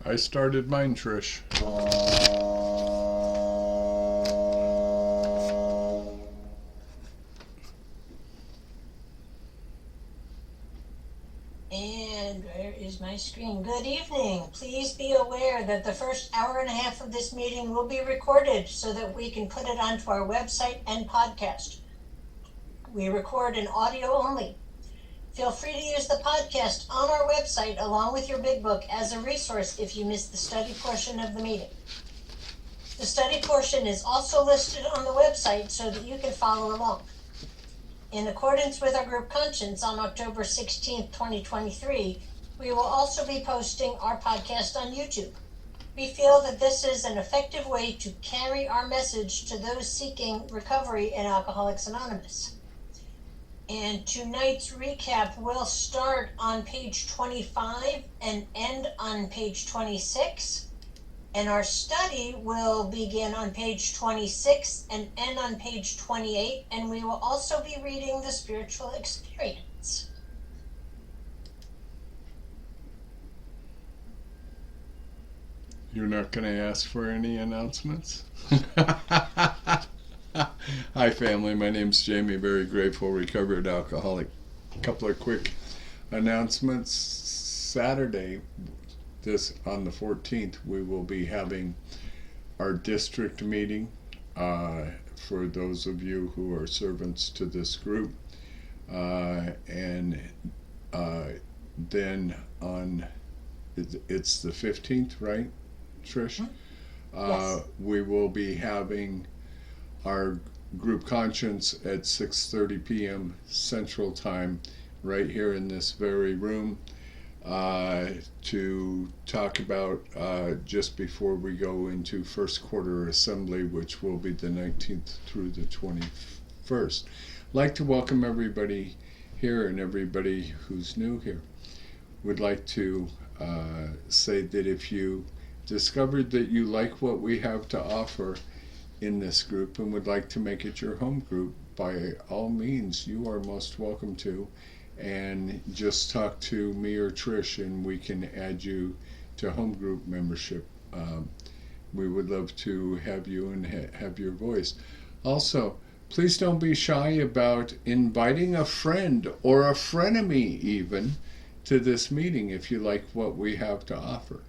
I started mine, Trish. And where is my screen? Good evening. Please be aware that the first hour and a half of this meeting will be recorded so that we can put it onto our website and podcast. We record in audio only. Feel free to use the podcast on our website along with your big book as a resource if you missed the study portion of the meeting. The study portion is also listed on the website so that you can follow along. In accordance with our group conscience on October 16th, 2023, we will also be posting our podcast on YouTube. We feel that this is an effective way to carry our message to those seeking recovery in Alcoholics Anonymous. And tonight's recap will start on page 25 and end on page 26. And our study will begin on page 26 and end on page 28. And we will also be reading the spiritual experience. You're not going to ask for any announcements? Hi family, my name's Jamie, very grateful, recovered alcoholic. A couple of quick announcements. Saturday, on the 14th, we will be having our district meeting for those of you who are servants to this group. And then it's the 15th, right, Trish? Yes. We will be having our group conscience at 6:30 p.m. Central Time right here in this very room to talk about just before we go into first quarter assembly, which will be the 19th through the 21st. I'd like to welcome everybody here and everybody who's new here. Would like to say that if you discovered that you like what we have to offer in this group and would like to make it your home group, by all means you are most welcome to, and just talk to me or Trish and we can add you to home group membership. We would love to have you and have your voice. Also, please don't be shy about inviting a friend or a frenemy even to this meeting if you like what we have to offer.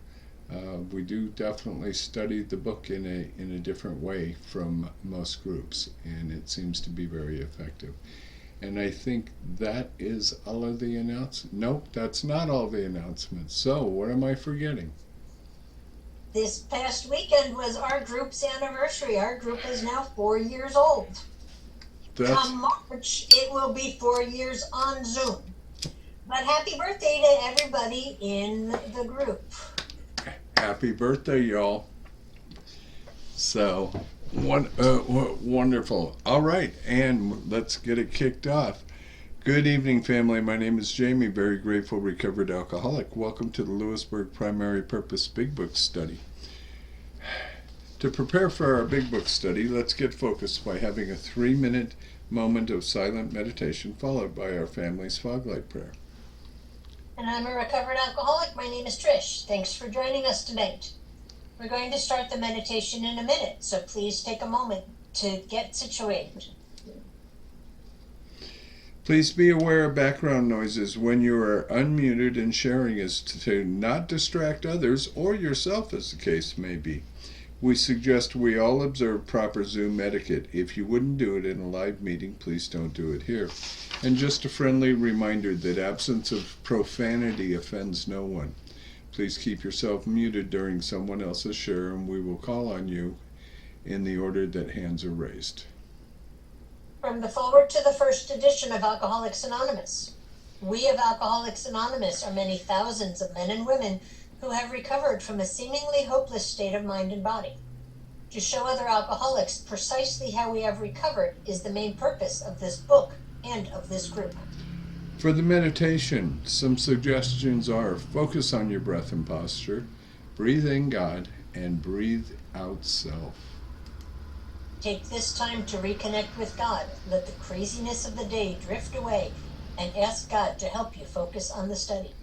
We do definitely study the book in a different way from most groups, and it seems to be very effective. And I think that is all of the announcements. Nope, that's not all the announcements. So what am I forgetting? This past weekend was our group's anniversary. Our group is now 4 years old. Come March, it will be 4 years on Zoom. But happy birthday to everybody in the group. Happy birthday, y'all. So, wonderful. All right, and let's get it kicked off. Good evening, family. My name is Jamie, very grateful, recovered alcoholic. Welcome to the Lppbbsg Primary Purpose Big Book Study. To prepare for our Big Book study, let's get focused by having a 3-minute moment of silent meditation, followed by our family's fog light prayer. And I'm a recovered alcoholic. My name is Trish. Thanks for joining us tonight. We're going to start the meditation in a minute, so please take a moment to get situated. Please be aware of background noises when you are unmuted, and sharing is to not distract others or yourself, as the case may be. We suggest we all observe proper Zoom etiquette. If you wouldn't do it in a live meeting, please don't do it here. And just a friendly reminder that absence of profanity offends no one. Please keep yourself muted during someone else's share, and we will call on you in the order that hands are raised. From the forward to the first edition of Alcoholics Anonymous. We of Alcoholics Anonymous are many thousands of men and women who have recovered from a seemingly hopeless state of mind and body. To show other alcoholics precisely how we have recovered is the main purpose of this book and of this group. For the meditation, some suggestions are: focus on your breath and posture, breathe in God, and breathe out self. Take this time to reconnect with God. Let the craziness of the day drift away and ask God to help you focus on the study.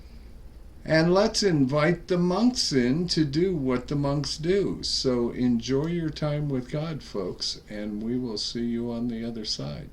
And let's invite the monks in to do what the monks do. So enjoy your time with God, folks, and we will see you on the other side.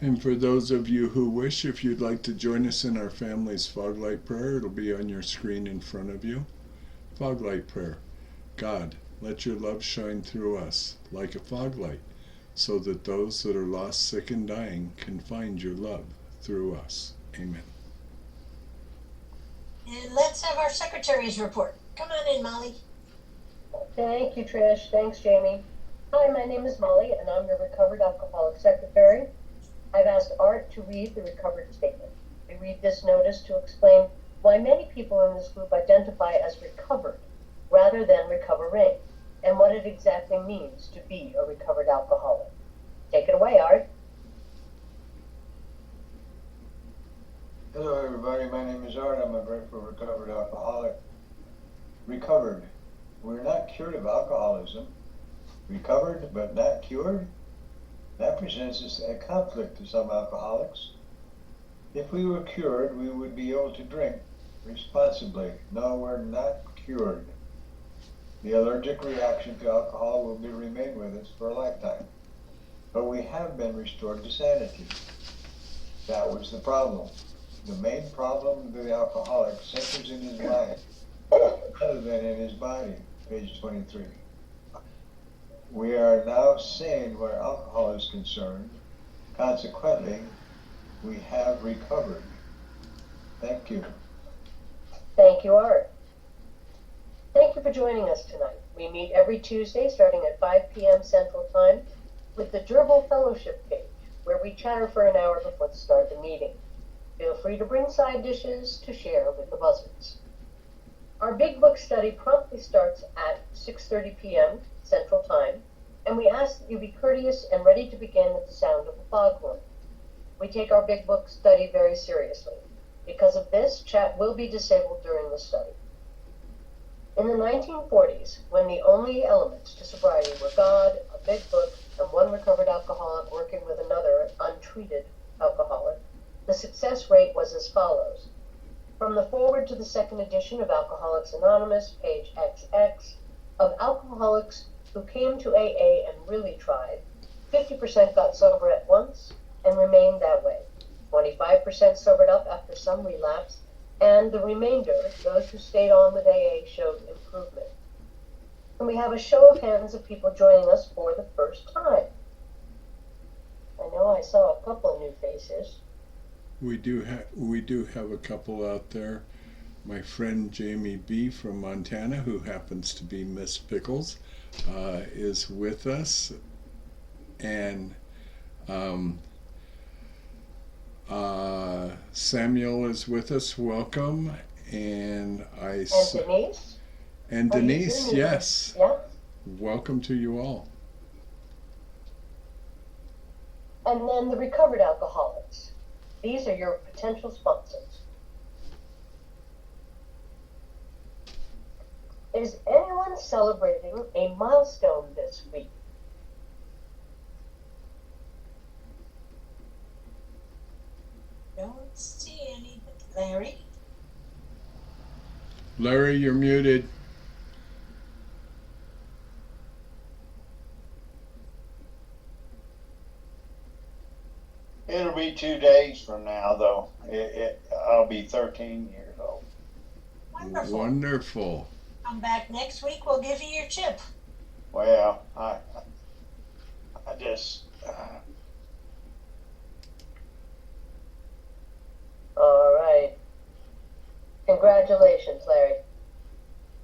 And for those of you who wish, if you'd like to join us in our family's fog light prayer, it'll be on your screen in front of you. Fog light prayer. God, let your love shine through us like a fog light, so that those that are lost, sick, and dying can find your love through us. Amen. And let's have our secretary's report. Come on in, Molly. Thank you, Trish. Thanks, Jamie. Hi, my name is Molly, and I'm your recovered alcoholic secretary. I've asked Art to read the recovered statement. We read this notice to explain why many people in this group identify as recovered rather than recovering, and what it exactly means to be a recovered alcoholic. Take it away, Art. Hello everybody, my name is Art. I'm a grateful recovered alcoholic. Recovered. We're not cured of alcoholism. Recovered but not cured? That presents a conflict to some alcoholics. If we were cured, we would be able to drink responsibly. No, we're not cured. The allergic reaction to alcohol will remain with us for a lifetime. But we have been restored to sanity. That was the problem. The main problem of the alcoholic centers in his mind rather than in his body. Page 23. We are now sane where alcohol is concerned. Consequently, we have recovered. Thank you. Thank you, Art. Thank you for joining us tonight. We meet every Tuesday starting at 5 p.m. Central Time with the Gerbil Fellowship page, where we chatter for an hour before the start of the meeting. Feel free to bring side dishes to share with the buzzards. Our Big Book study promptly starts at 6:30 p.m. Central Time, and we ask that you be courteous and ready to begin at the sound of the foghorn. We take our Big Book study very seriously. Because of this, chat will be disabled during the study. In the 1940s, when the only elements to sobriety were God, a big book, and one recovered alcoholic working with another untreated alcoholic, the success rate was as follows. From the foreword to the second edition of Alcoholics Anonymous, page XX, of alcoholics who came to AA and really tried, 50% got sober at once and remained that way. 25% sobered up after some relapse, and the remainder, those who stayed on with AA, showed improvement. Can we have a show of hands of people joining us for the first time? I know I saw a couple of new faces. We do have a couple out there. My friend Jamie B. from Montana, who happens to be Miss Pickles, is with us, and Samuel is with us. Welcome, and Denise. And Denise, yes. Yeah. Welcome to you all. And then the recovered alcoholics. These are your potential sponsors. Is anyone celebrating a milestone this week? Don't see any. Larry? Larry, you're muted. It'll be 2 days from now, though. I'll be 13 years old. Wonderful. Wonderful. Come back next week, we'll give you your chip. Well, I just All right. Congratulations, Larry.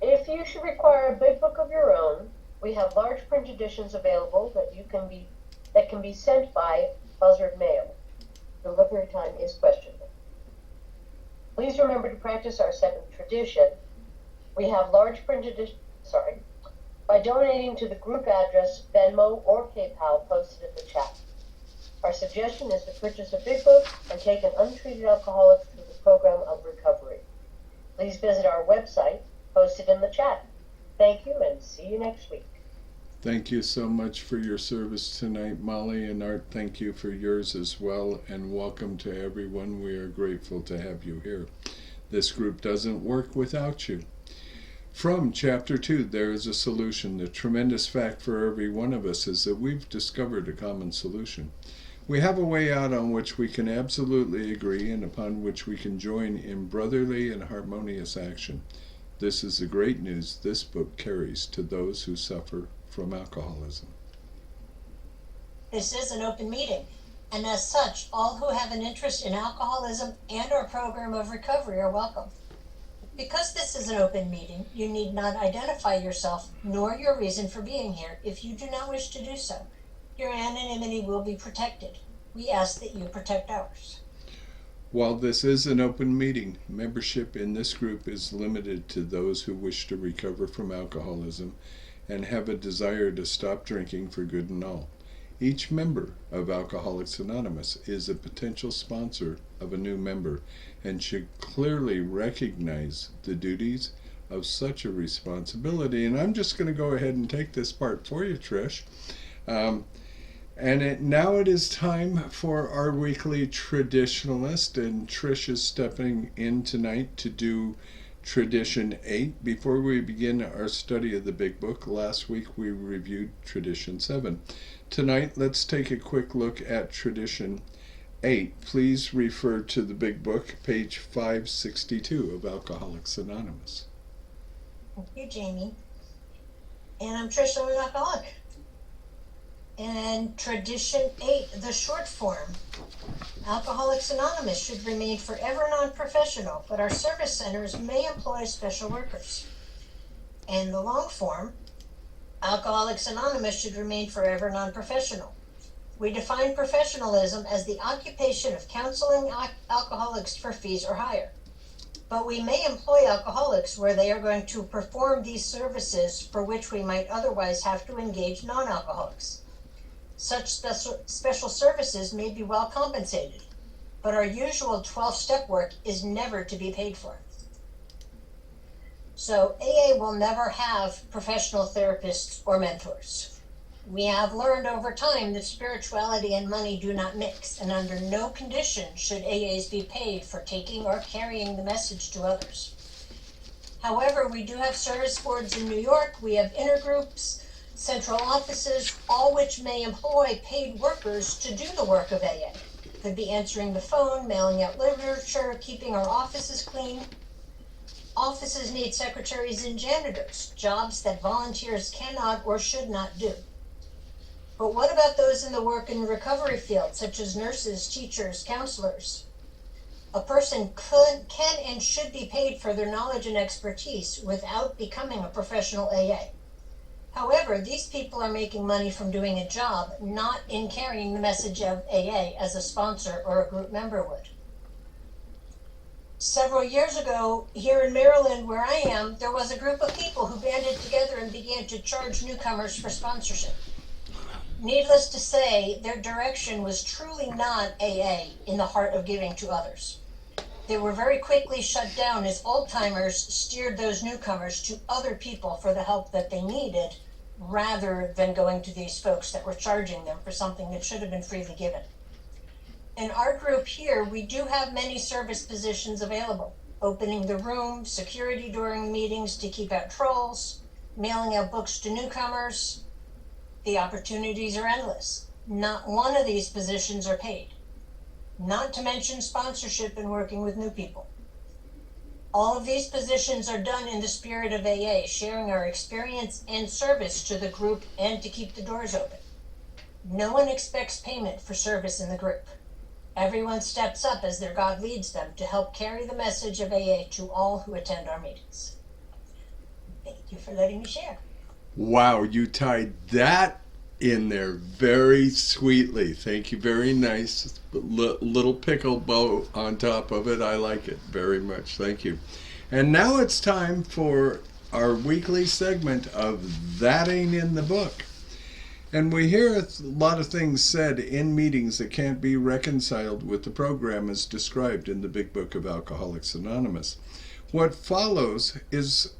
If you should require a big book of your own, we have large print editions available that can be sent by buzzard mail. Delivery time is questionable. Please remember to practice our seventh tradition. We have large print edition, by donating to the group address, Venmo, or PayPal posted in the chat. Our suggestion is to purchase a big book and take an untreated alcoholic through the program of recovery. Please visit our website, posted in the chat. Thank you, and see you next week. Thank you so much for your service tonight, Molly, and Art, thank you for yours as well, and welcome to everyone. We are grateful to have you here. This group doesn't work without you. From Chapter 2, There is a Solution. The tremendous fact for every one of us is that we've discovered a common solution. We have a way out on which we can absolutely agree and upon which we can join in brotherly and harmonious action. This is the great news this book carries to those who suffer from alcoholism. This is an open meeting, and as such, all who have an interest in alcoholism and our program of recovery are welcome. Because this is an open meeting, you need not identify yourself nor your reason for being here if you do not wish to do so. Your anonymity will be protected. We ask that you protect ours. While this is an open meeting, membership in this group is limited to those who wish to recover from alcoholism and have a desire to stop drinking for good and all. Each member of Alcoholics Anonymous is a potential sponsor of a new member and should clearly recognize the duties of such a responsibility. And I'm just going to go ahead and take this part for you, Trish. Now it is time for our weekly traditionalist, and Trish is stepping in tonight to do Tradition 8. Before we begin our study of the Big Book, last week we reviewed Tradition 7. Tonight, let's take a quick look at Tradition 8. Please refer to the Big Book, page 562 of Alcoholics Anonymous. Thank you, Jamie. And I'm Trish, I'm an alcoholic. And Tradition 8, the short form. Alcoholics Anonymous should remain forever non-professional, but our service centers may employ special workers. And the long form, Alcoholics Anonymous should remain forever non-professional. We define professionalism as the occupation of counseling alcoholics for fees or hire. But we may employ alcoholics where they are going to perform these services for which we might otherwise have to engage non-alcoholics. Such special services may be well compensated, but our usual 12-step work is never to be paid for. So AA will never have professional therapists or mentors. We have learned over time that spirituality and money do not mix, and under no condition should AAs be paid for taking or carrying the message to others. However, we do have service boards in New York, we have intergroups, central offices, all which may employ paid workers to do the work of AA. Could be answering the phone, mailing out literature, keeping our offices clean. Offices need secretaries and janitors, jobs that volunteers cannot or should not do. But what about those in the work and recovery field, such as nurses, teachers, counselors? A person can and should be paid for their knowledge and expertise without becoming a professional AA. However, these people are making money from doing a job, not in carrying the message of AA as a sponsor or a group member would. Several years ago, here in Maryland, where I am, there was a group of people who banded together and began to charge newcomers for sponsorship. Needless to say, their direction was truly not AA in the heart of giving to others. They were very quickly shut down as old-timers steered those newcomers to other people for the help that they needed, rather than going to these folks that were charging them for something that should have been freely given. In our group here, we do have many service positions available: opening the room, security during meetings to keep out trolls, mailing out books to newcomers. The opportunities are endless. Not one of these positions are paid. Not to mention sponsorship and working with new people. All of these positions are done in the spirit of AA, sharing our experience and service to the group and to keep the doors open. No one expects payment for service in the group. Everyone steps up as their God leads them to help carry the message of AA to all who attend our meetings. Thank you for letting me share. Wow, you tied that in there very sweetly. Thank you. Very nice. Little pickle bow on top of it. I like it very much. Thank you. And now it's time for our weekly segment of That Ain't in the Book. And we hear a lot of things said in meetings that can't be reconciled with the program as described in the Big Book of Alcoholics Anonymous. What follows is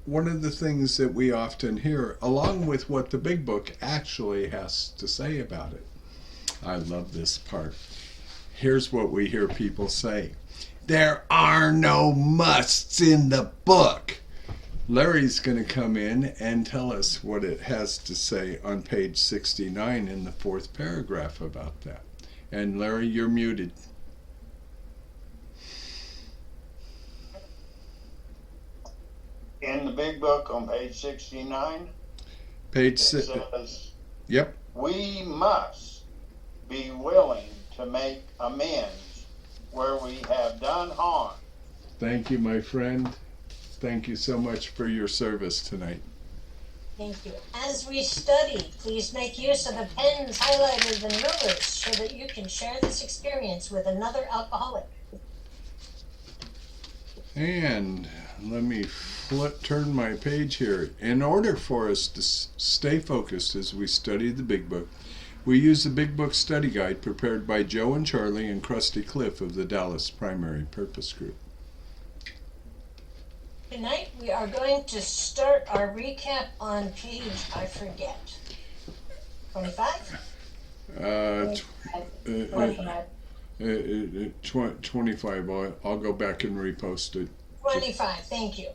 one of the things that we often hear, along with what the Big Book actually has to say about it. I love this part. Here's what we hear people say: there are no musts in the book. Larry's going to come in and tell us what it has to say on page 69 in the 4th paragraph about that. And Larry, you're muted. In the Big Book on page 69, Page it 6. says, Yep. we must be willing to make amends where we have done harm. Thank you, my friend. Thank you so much for your service tonight. Thank you. As we study, please make use of the pens, highlighters, and rulers so that you can share this experience with another alcoholic. And let me turn my page here. In order for us to stay focused as we study the Big Book, we use the Big Book study guide prepared by Joe and Charlie and Krusty Cliff of the Dallas Primary Purpose Group. Tonight we are going to start our recap on page, I forget, 25? 25. I'll go back and repost it. 25, thank you.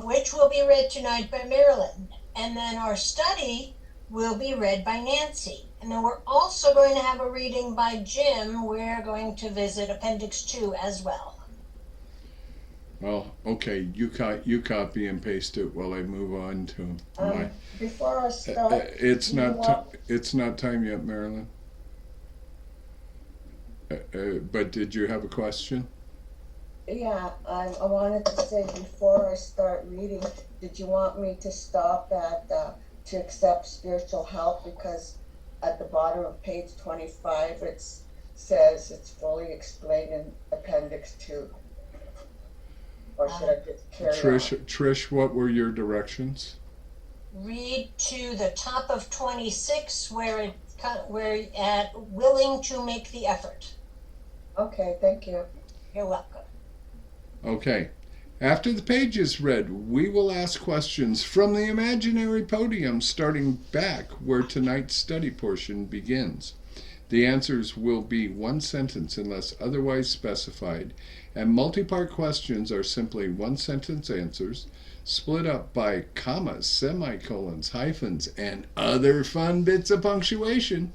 Which will be read tonight by Marilyn. And then our study will be read by Nancy. And then we're also going to have a reading by Jim. We're going to visit Appendix 2 as well. Well, okay, you copy and paste it while I move on to my. Before I start, It's not time yet, Marilyn. But did you have a question? yeah, I wanted to say before I start reading, did you want me to stop at to accept spiritual help? Because at the bottom of page 25 it says it's fully explained in Appendix 2. Or should I just carry on? Trish, what were your directions? Read to the top of 26 where we're at willing to make the effort. Okay, thank you. You're welcome. Okay. After the page is read, we will ask questions from the imaginary podium starting back where tonight's study portion begins. The answers will be one sentence unless otherwise specified, and multi-part questions are simply one-sentence answers split up by commas, semicolons, hyphens, and other fun bits of punctuation.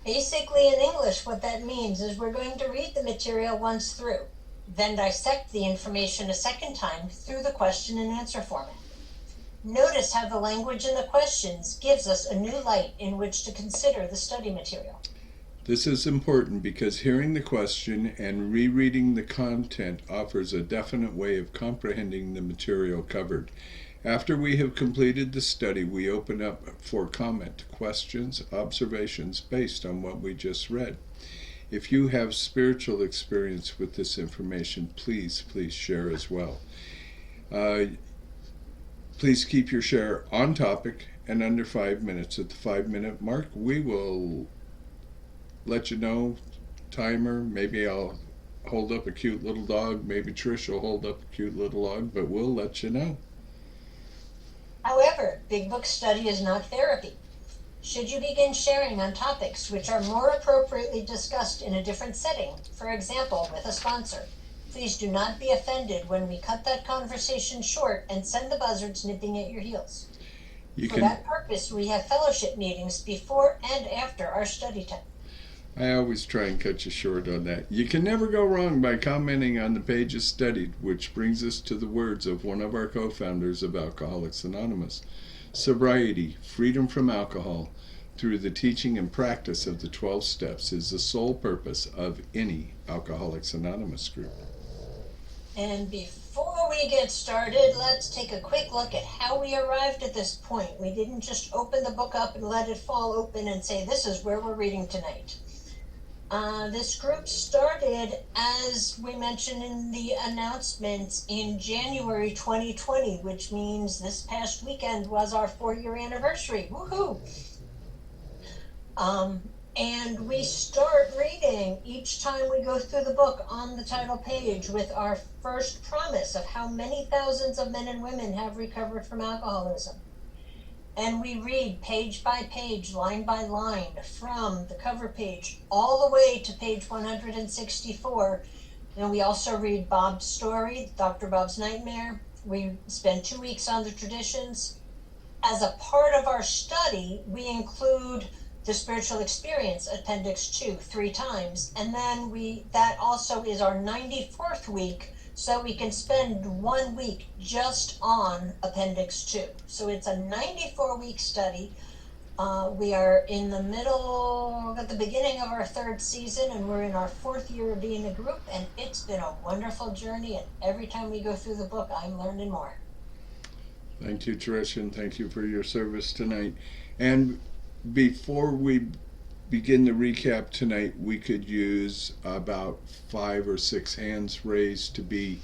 Basically, in English, what that means is we're going to read the material once through, then dissect the information a second time through the question and answer format. Notice how the language in the questions gives us a new light in which to consider the study material. This is important because hearing the question and rereading the content offers a definite way of comprehending the material covered. After we have completed the study, we open up for comment, questions, observations based on what we just read. If you have spiritual experience with this information, please share as well. Please keep your share on topic and under 5 minutes. At the 5-minute mark, we will let you know, timer. Maybe I'll hold up a cute little dog. Maybe Trish will hold up a cute little dog, but we'll let you know. However, Big Book study is not therapy. Should you begin sharing on topics which are more appropriately discussed in a different setting, for example, with a sponsor, please do not be offended when we cut that conversation short and send the buzzards nipping at your heels. For that purpose, we have fellowship meetings before and after our study time. I always try and cut you short on that. You can never go wrong by commenting on the pages studied, which brings us to the words of one of our co-founders of Alcoholics Anonymous. Sobriety, freedom from alcohol, through the teaching and practice of the 12 steps is the sole purpose of any Alcoholics Anonymous group. And before we get started, let's take a quick look at how we arrived at this point. We didn't just open the book up and let it fall open and say, this is where we're reading tonight. This group started, as we mentioned in the announcements, in January 2020, which means this past weekend was our 4-year anniversary. Woohoo! And we start reading each time we go through the book on the title page with our first promise of how many thousands of men and women have recovered from alcoholism. And we read page by page, line by line, from the cover page all the way to page 164. And we also read Bob's story, Dr. Bob's Nightmare. We spend 2 weeks on the traditions. As a part of our study, we include the spiritual experience, Appendix 2, 3 times. And then that also is our 94th week, so we can spend 1 week just on Appendix 2. So it's a 94-week study. We are in the middle, at the beginning of our 3rd season, and we're in our 4th year of being a group, and it's been a wonderful journey, and every time we go through the book, I'm learning more. Thank you, Trish, and thank you for your service tonight. And before we begin the recap tonight, we could use about 5 or 6 hands raised to be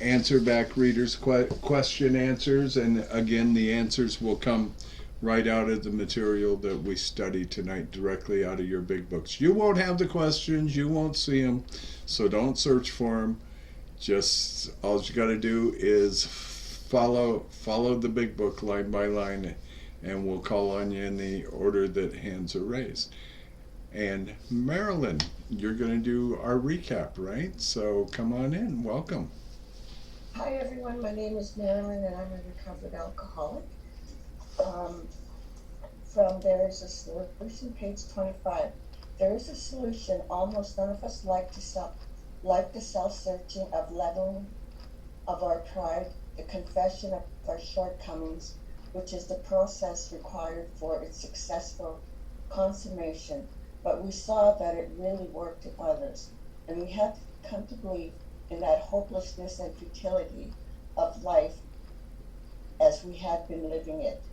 answer back readers' question answers. And again, the answers will come right out of the material that we study tonight, directly out of your big books. You won't have the questions, you won't see them, so don't search for them. Just all you got to do is follow the big book line by line, and we'll call on you in the order that hands are raised. And Marilyn, you're going to do our recap, right? So come on in. Welcome. Hi everyone, my name is Marilyn and I'm a recovered alcoholic. From There Is a Solution, page 25. There is a solution. Almost none of us like the self-searching of leveling of our pride, the confession of our shortcomings, which is the process required for its successful consummation. But we saw that it really worked in others, and we had to come to believe in that hopelessness and futility of life as we had been living it.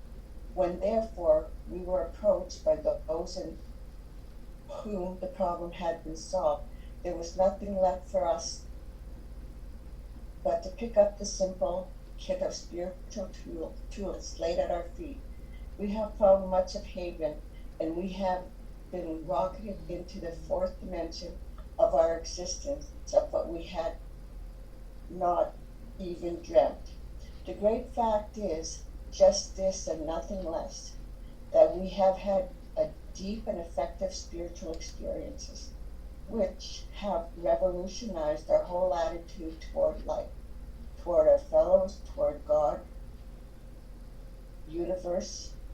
When therefore we were approached by those in whom the problem had been solved, there was nothing left for us but to pick up the simple kit of spiritual tools laid at our feet. We have found much of haven, and we have been rocketed into the 4th dimension of our existence, of what we had not even dreamt. The great fact is just this and nothing less, that we have had a deep and effective spiritual experiences, which have revolutionized our whole attitude toward life, toward our fellows, toward God,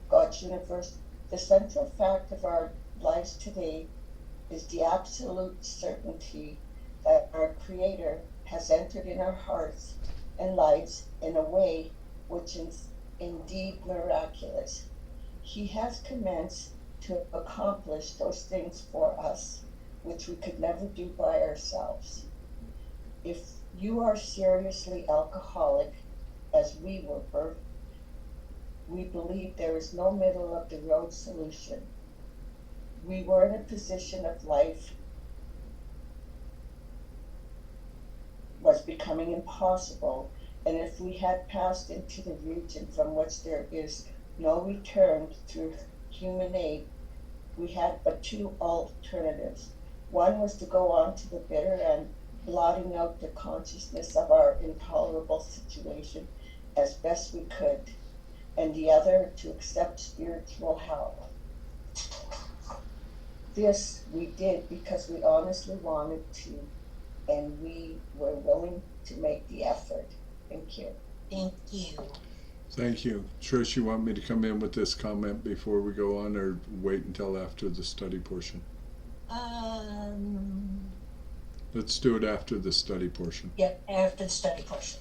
God's universe. The central fact of our lives today is the absolute certainty that our Creator has entered in our hearts and lives in a way which is indeed miraculous. He has commenced to accomplish those things for us which we could never do by ourselves. If you are seriously alcoholic, as we were, we believe there is no middle of the road solution. We were in a position of life was becoming impossible, and if we had passed into the region from which there is no return through human aid, we had but two alternatives. One was to go on to the bitter end, blotting out the consciousness of our intolerable situation as best we could, and the other to accept spiritual help. This we did because we honestly wanted to, and we were willing to make the effort. Thank you. Thank you. Thank you. Trish, you want me to come in with this comment before we go on, or wait until after the study portion? Let's do it after the study portion. Yep, after the study portion.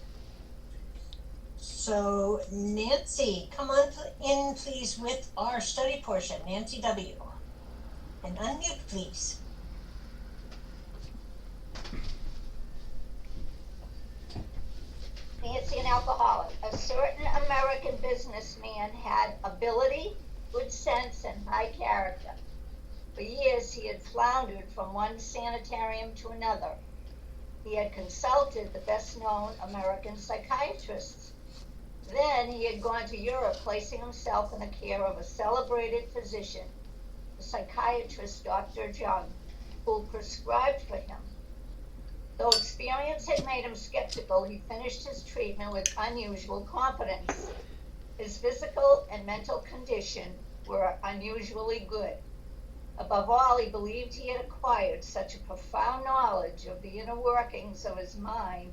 So, Nancy, come on in, please, with our study portion. Nancy W. And unmute, please. Nancy, an alcoholic. A certain American businessman had ability, good sense, and high character. For years, he had floundered from one sanitarium to another. He had consulted the best-known American psychiatrists. Then he had gone to Europe, placing himself in the care of a celebrated physician, the psychiatrist Dr. Jung, who prescribed for him. Though experience had made him skeptical, he finished his treatment with unusual confidence. His physical and mental condition were unusually good. Above all, he believed he had acquired such a profound knowledge of the inner workings of his mind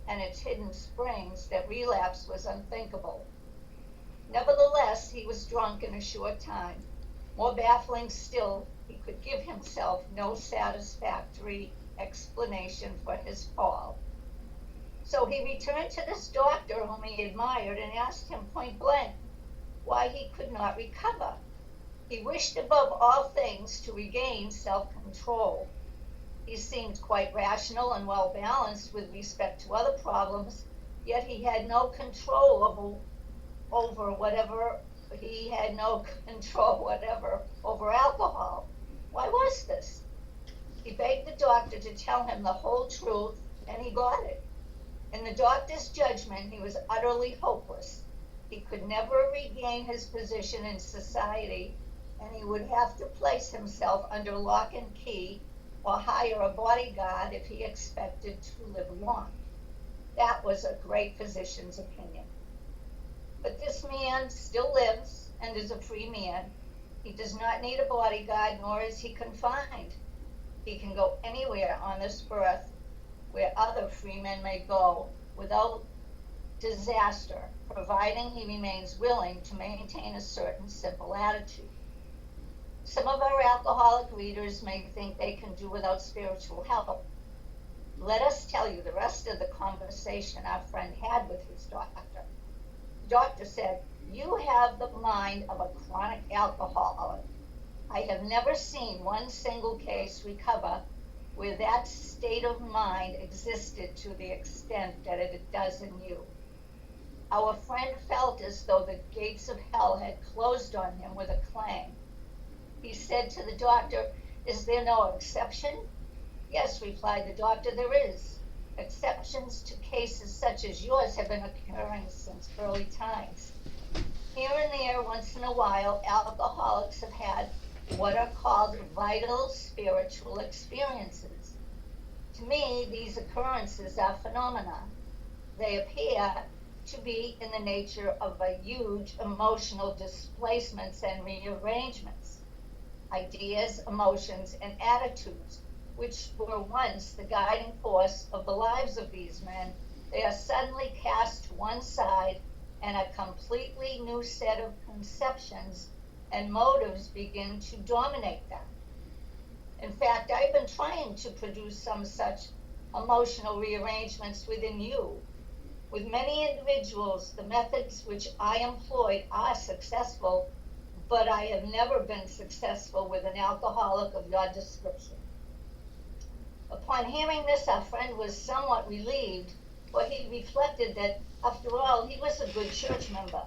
and its hidden springs that relapse was unthinkable. Nevertheless, he was drunk in a short time. More baffling still, he could give himself no satisfactory explanation for his fall. So he returned to this doctor whom he admired and asked him point blank why he could not recover. He wished above all things to regain self-control. He seemed quite rational and well-balanced with respect to other problems, yet he had no control over alcohol. Why was this? He begged the doctor to tell him the whole truth, and he got it. In the doctor's judgment, he was utterly hopeless. He could never regain his position in society, and he would have to place himself under lock and key or hire a bodyguard if he expected to live long. That was a great physician's opinion. But this man still lives and is a free man. He does not need a bodyguard, nor is he confined. He can go anywhere on this earth where other free men may go without disaster, providing he remains willing to maintain a certain simple attitude. Some of our alcoholic readers may think they can do without spiritual help. Let us tell you the rest of the conversation our friend had with his doctor. The doctor said, "You have the mind of a chronic alcoholic. I have never seen one single case recover where that state of mind existed to the extent that it does in you." Our friend felt as though the gates of hell had closed on him with a clang. He said to the doctor, "Is there no exception?" "Yes," replied the doctor, "there is. Exceptions to cases such as yours have been occurring since early times. Here and there, once in a while, alcoholics have had what are called vital spiritual experiences. To me, these occurrences are phenomena. They appear to be in the nature of a huge emotional displacements and rearrangements. Ideas, emotions, and attitudes, which were once the guiding force of the lives of these men, they are suddenly cast to one side, and a completely new set of conceptions and motives begin to dominate them. In fact, I've been trying to produce some such emotional rearrangements within you. With many individuals, the methods which I employed are successful, but I have never been successful with an alcoholic of your description. Upon hearing this, our friend was somewhat relieved, for he reflected that, after all, he was a good church member.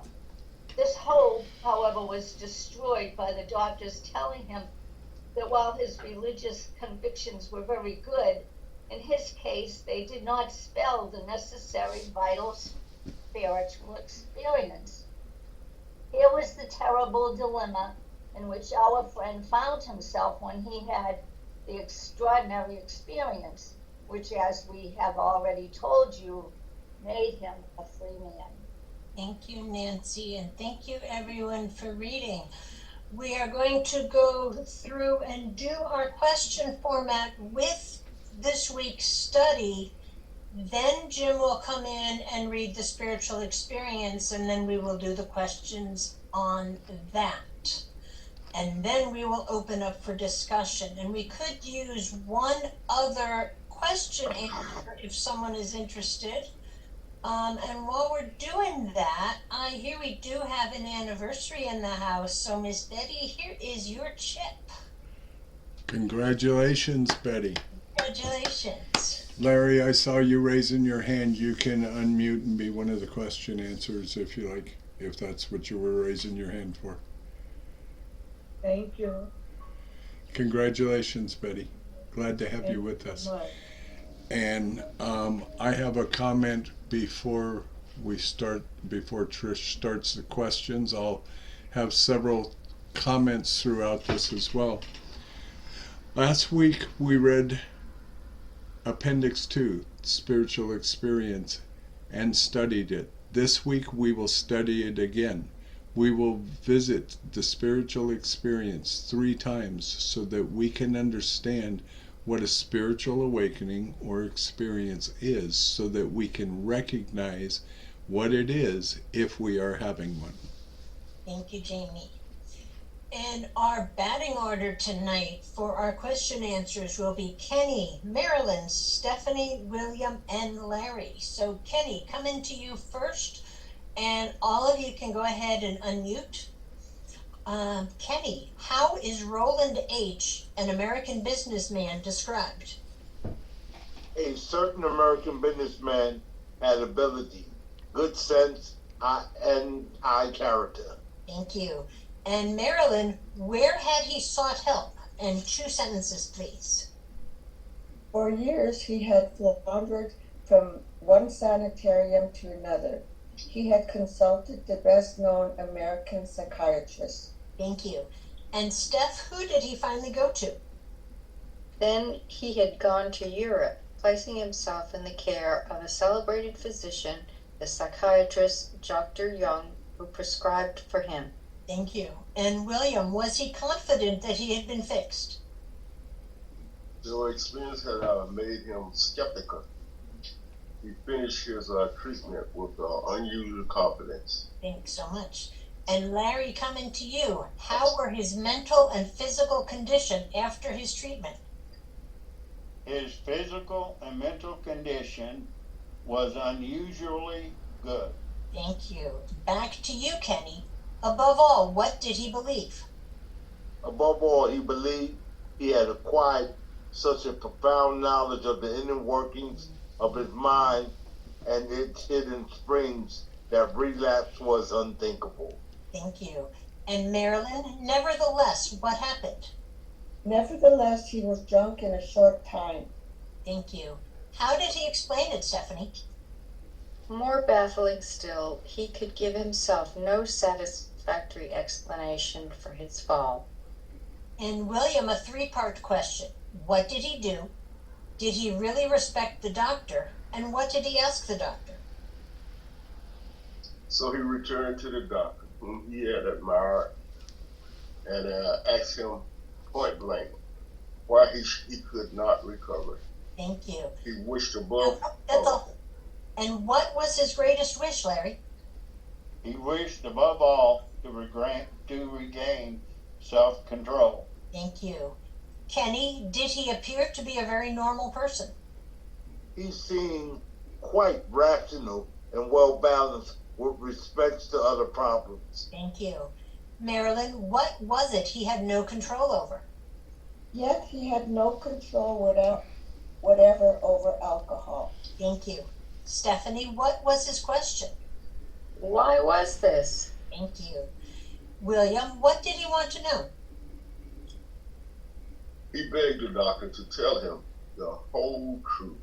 This hope, however, was destroyed by the doctors telling him that while his religious convictions were very good, in his case, they did not spell the necessary vital spiritual experience. Here was the terrible dilemma in which our friend found himself when he had the extraordinary experience, which, as we have already told you, made him a free man. Thank you, Nancy, and thank you, everyone, for reading. We are going to go through and do our question format with this week's study. Then Jim will come in and read the spiritual experience, and then we will do the questions on that. And then we will open up for discussion. And we could use one other question answer if someone is interested. And while we're doing that, I hear we do have an anniversary in the house. So, Miss Betty, here is your chip. Congratulations, Betty. Congratulations. Larry, I saw you raising your hand. You can unmute and be one of the question answers if you like, if that's what you were raising your hand for. Thank you. Congratulations, Betty. Glad to have you with us. And I have a comment before Trish starts the questions. I'll have several comments throughout this as well. Last week we read Appendix 2, Spiritual Experience, and studied it. This week we will study it again. We will visit the spiritual experience 3 times so that we can understand what a spiritual awakening or experience is, so that we can recognize what it is if we are having one. Thank you, Jamie. And our batting order tonight for our question answers will be Kenny, Marilyn, Stephanie, William, and Larry. So Kenny, coming to you first, and all of you can go ahead and unmute. Kenny, how is Roland H., an American businessman, described? A certain American businessman had ability, good sense, and high character. Thank you. And Marilyn, where had he sought help? And 2 sentences, please. For years, he had floundered from one sanitarium to another. He had consulted the best-known American psychiatrist. Thank you. And Steph, who did he finally go to? Then he had gone to Europe, placing himself in the care of a celebrated physician, the psychiatrist Dr. Young, who prescribed for him. Thank you. And William, was he confident that he had been fixed? The experience had made him skeptical. He finished his treatment with unusual confidence. Thanks so much. And Larry, coming to you, how were his mental and physical condition after his treatment? His physical and mental condition was unusually good. Thank you. Back to you, Kenny. Above all, what did he believe? Above all, he believed he had acquired such a profound knowledge of the inner workings of his mind and its hidden springs that relapse was unthinkable. Thank you. And Marilyn, nevertheless, what happened? Nevertheless, he was drunk in a short time. Thank you. How did he explain it, Stephanie? More baffling still, he could give himself no satisfactory explanation for his fall. And William, a 3-part question. What did he do? Did he really respect the doctor? And what did he ask the doctor? So he returned to the doctor, whom he had admired, and asked him point blank why he could not recover. Thank you. He wished above That's all. all. And what was his greatest wish, Larry? He wished above all to to regain self-control. Thank you. Kenny, did he appear to be a very normal person? He seemed quite rational and well balanced with respect to other problems. Thank you. Marilyn, what was it he had no control over? Yet he had no control whatever over alcohol. Thank you. Stephanie, what was his question? Why was this? Thank you. William, what did he want to know? He begged the doctor to tell him the whole truth,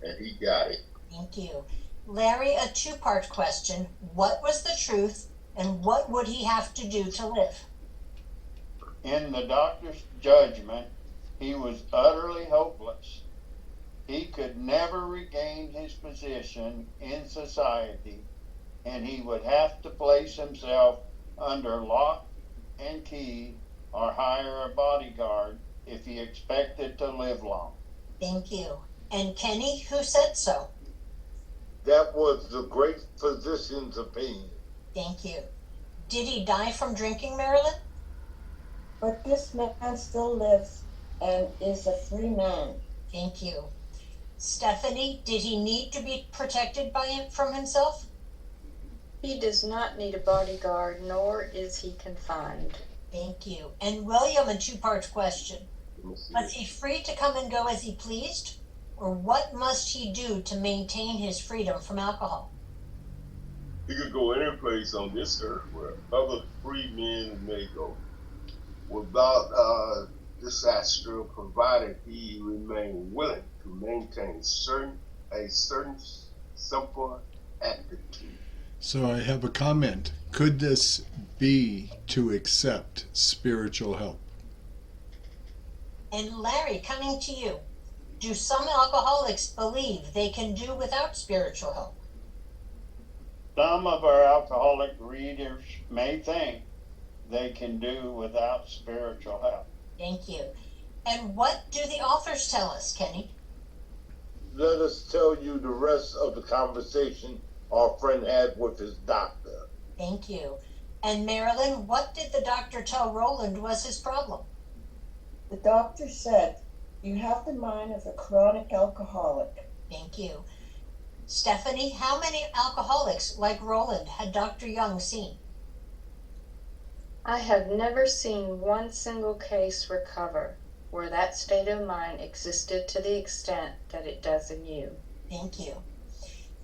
and he got it. Thank you. Larry, a two-part question. What was the truth, and what would he have to do to live? In the doctor's judgment, he was utterly hopeless. He could never regain his position in society, and he would have to place himself under lock and key or hire a bodyguard if he expected to live long. Thank you. And Kenny, who said so? That was the great physician's opinion. Thank you. Did he die from drinking, Marilyn? But this man still lives and is a free man. Thank you. Stephanie, did he need to be protected from himself? He does not need a bodyguard, nor is he confined. Thank you. And William, a two-part question. Let me see. Was he free to come and go as he pleased? Or what must he do to maintain his freedom from alcohol? He could go any place on this earth where other free men may go, without disaster, provided he remained willing to maintain a certain simple attitude. So I have a comment. Could this be to accept spiritual help? And Larry, coming to you, do some alcoholics believe they can do without spiritual help? Some of our alcoholic readers may think they can do without spiritual help. Thank you. And what do the authors tell us, Kenny? Let us tell you the rest of the conversation our friend had with his doctor. Thank you. And Marilyn, what did the doctor tell Roland was his problem? The doctor said, "You have the mind of a chronic alcoholic." Thank you. Stephanie, how many alcoholics like Roland had Dr. Young seen? I have never seen one single case recover where that state of mind existed to the extent that it does in you. Thank you.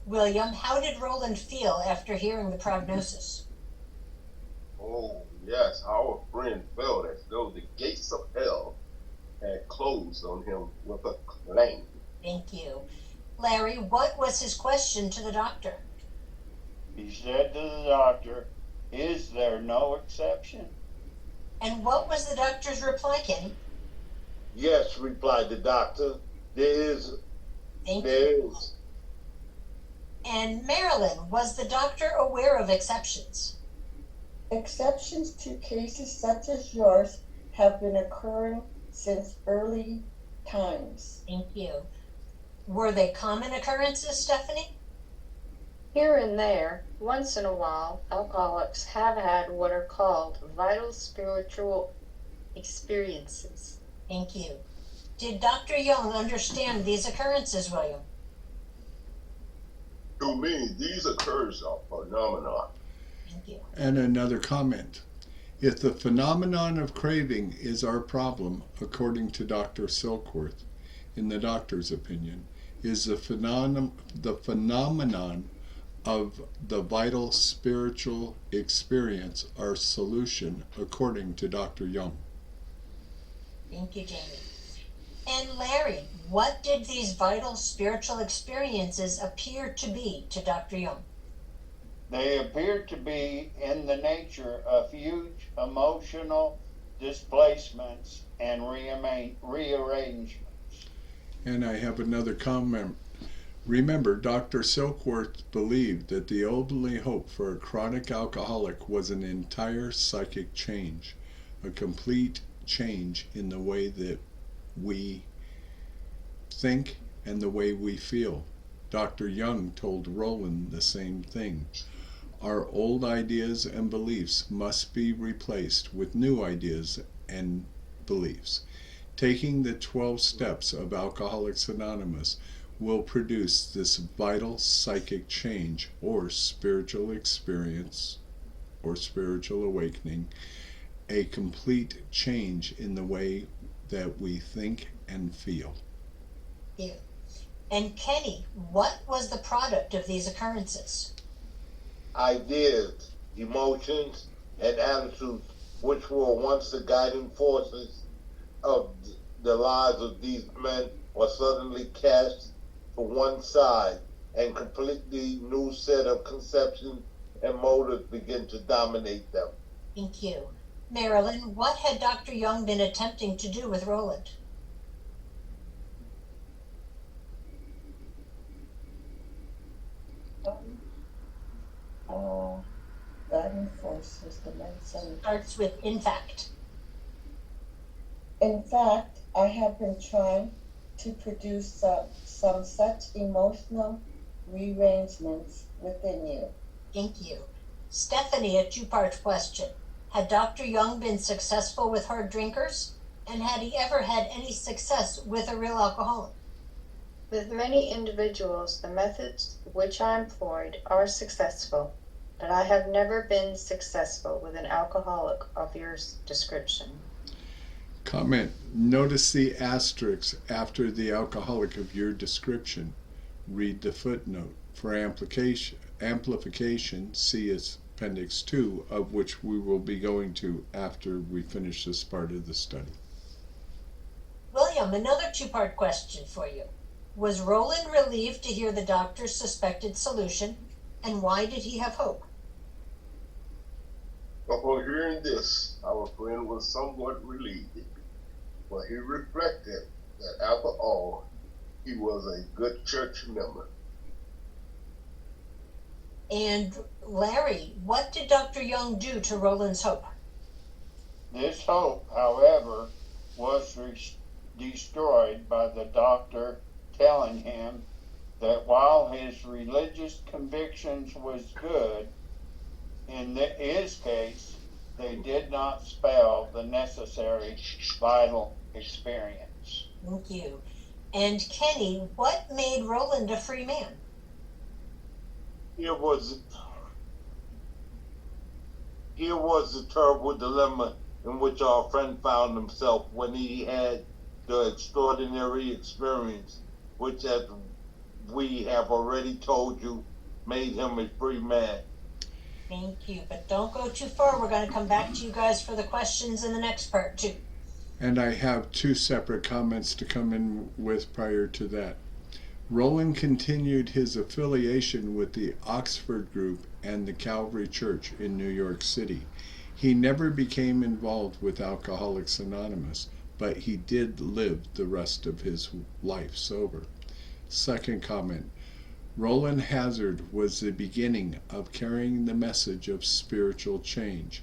William, how did Roland feel after hearing the prognosis? Oh, yes, our friend felt as though the gates of hell had closed on him with a clang. Thank you. Larry, what was his question to the doctor? He said to the doctor, "Is there no exception?" And what was the doctor's reply, Kenny? Yes, replied the doctor. There is. Thank There you. is. And Marilyn, was the doctor aware of exceptions? Exceptions to cases such as yours have been occurring since early times. Thank you. Were they common occurrences, Stephanie? Here and there, once in a while, alcoholics have had what are called vital spiritual experiences. Thank you. Did Dr. Young understand these occurrences, William? To me, these occurs are phenomena. Thank you. And another comment. If the phenomenon of craving is our problem, according to Dr. Silkworth, in the doctor's opinion, is the phenomenon of the vital spiritual experience our solution, according to Dr. Young. Thank you, Jamie. And Larry, what did these vital spiritual experiences appear to be to Dr. Young? They appeared to be in the nature of huge emotional displacements and rearrangements. And I have another comment. Remember, Dr. Silkworth believed that the only hope for a chronic alcoholic was an entire psychic change, a complete change in the way that we think and the way we feel. Dr. Young told Roland the same thing. Our old ideas and beliefs must be replaced with new ideas and beliefs. Taking the 12 steps of Alcoholics Anonymous will produce this vital psychic change or spiritual experience or spiritual awakening, a complete change in the way that we think and feel. Yeah. And Kenny, what was the product of these occurrences? Ideas, emotions, and attitudes which were once the guiding forces of the lives of these men are suddenly cast to one side, and completely new set of conceptions and motives begin to dominate them. Thank you. Marilyn, what had Dr. Young been attempting to do with Roland? Guiding force was the medicine. Starts with in fact. In fact, I have been trying to produce some such emotional rearrangements within you. Thank you. Stephanie, a two-part question. Had Dr. Young been successful with hard drinkers? And had he ever had any success with a real alcoholic? With many individuals, the methods which I employed are successful, but I have never been successful with an alcoholic of your description. Comment. Notice the asterisk after the alcoholic of your description. Read the footnote. For amplification, see Appendix 2, of which we will be going to after we finish this part of the study. William, another two-part question for you. Was Roland relieved to hear the doctor's suspected solution, and why did he have hope? Upon hearing this, our friend was somewhat relieved, but he reflected that after all, he was a good church member. And Larry, what did Dr. Young do to Roland's hope? This hope, however, was destroyed by the doctor telling him that while his religious convictions was good, in his case, they did not spell the necessary vital experience. Thank you. And Kenny, what made Roland a free man? Here was the terrible dilemma in which our friend found himself when he had the extraordinary experience, which, as we have already told you, made him a free man. Thank you, but don't go too far. We're going to come back to you guys for the questions in the next part too. And I have two separate comments to come in with prior to that. Roland continued his affiliation with the Oxford Group and the Calvary Church in New York City. He never became involved with Alcoholics Anonymous, but he did live the rest of his life sober. Second comment, Roland Hazard was the beginning of carrying the message of spiritual change.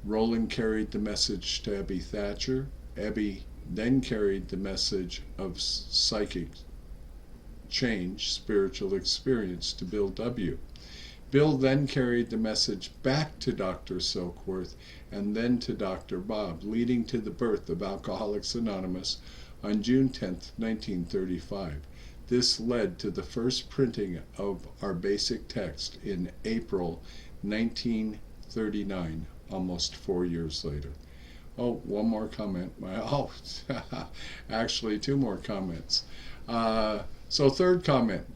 Roland carried the message to Ebby Thatcher. Ebby then carried the message of psychic change, spiritual experience, to Bill W. Bill then carried the message back to Dr. Silkworth and then to Dr. Bob, leading to the birth of Alcoholics Anonymous on June 10, 1935. This led to the first printing of our basic text in April 1939, almost 4 years later. Oh, one more comment. Oh, actually two more comments. So third comment.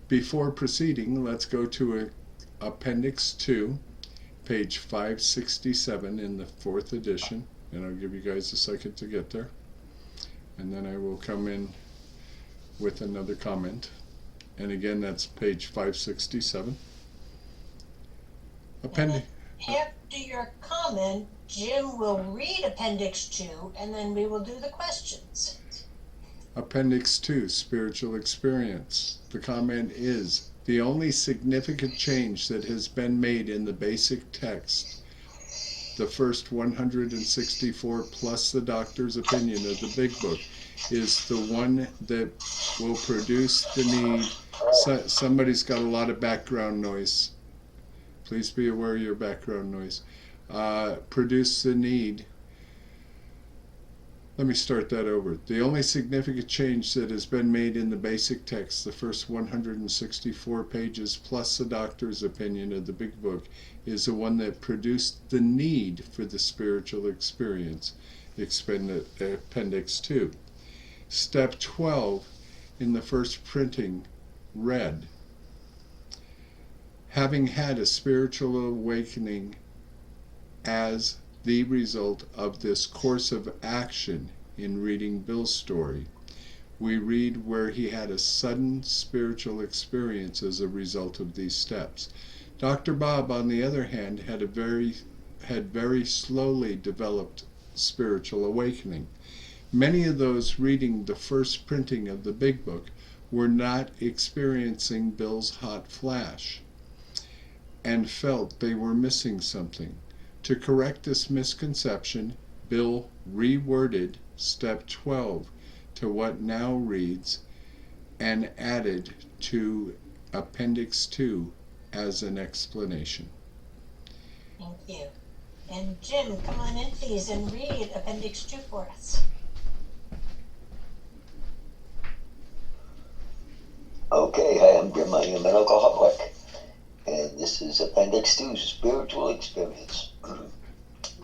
Before proceeding, let's go to Appendix 2, page 567 in the 4th edition, and I'll give you guys a second to get there. And then I will come in with another comment. And again, that's page 567. After your comment, Jim will read Appendix 2, and then we will do the questions. Appendix 2, Spiritual Experience. The comment is, the only significant change that has been made in the basic text, the first 164 plus the doctor's opinion of the Big Book, is the one that will produce the need. Somebody's got a lot of background noise. Please be aware of your background noise. Produce the need. Let me start that over. The only significant change that has been made in the basic text, the first 164 pages plus the doctor's opinion of the big book, is the one that produced the need for the spiritual experience, Appendix 2. Step 12 in the first printing read, having had a spiritual awakening as the result of this course of action in reading Bill's story, we read where he had a sudden spiritual experience as a result of these steps. Dr. Bob, on the other hand, had very slowly developed spiritual awakening. Many of those reading the first printing of the big book were not experiencing Bill's hot flash and felt they were missing something. To correct this misconception, Bill reworded Step 12 to what now reads, and added to Appendix 2 as an explanation. Thank you. And Jim, come on in, please, and read Appendix 2 for us. Okay, hi, I'm Jim. I am an alcoholic. And this is Appendix 2, Spiritual Experience.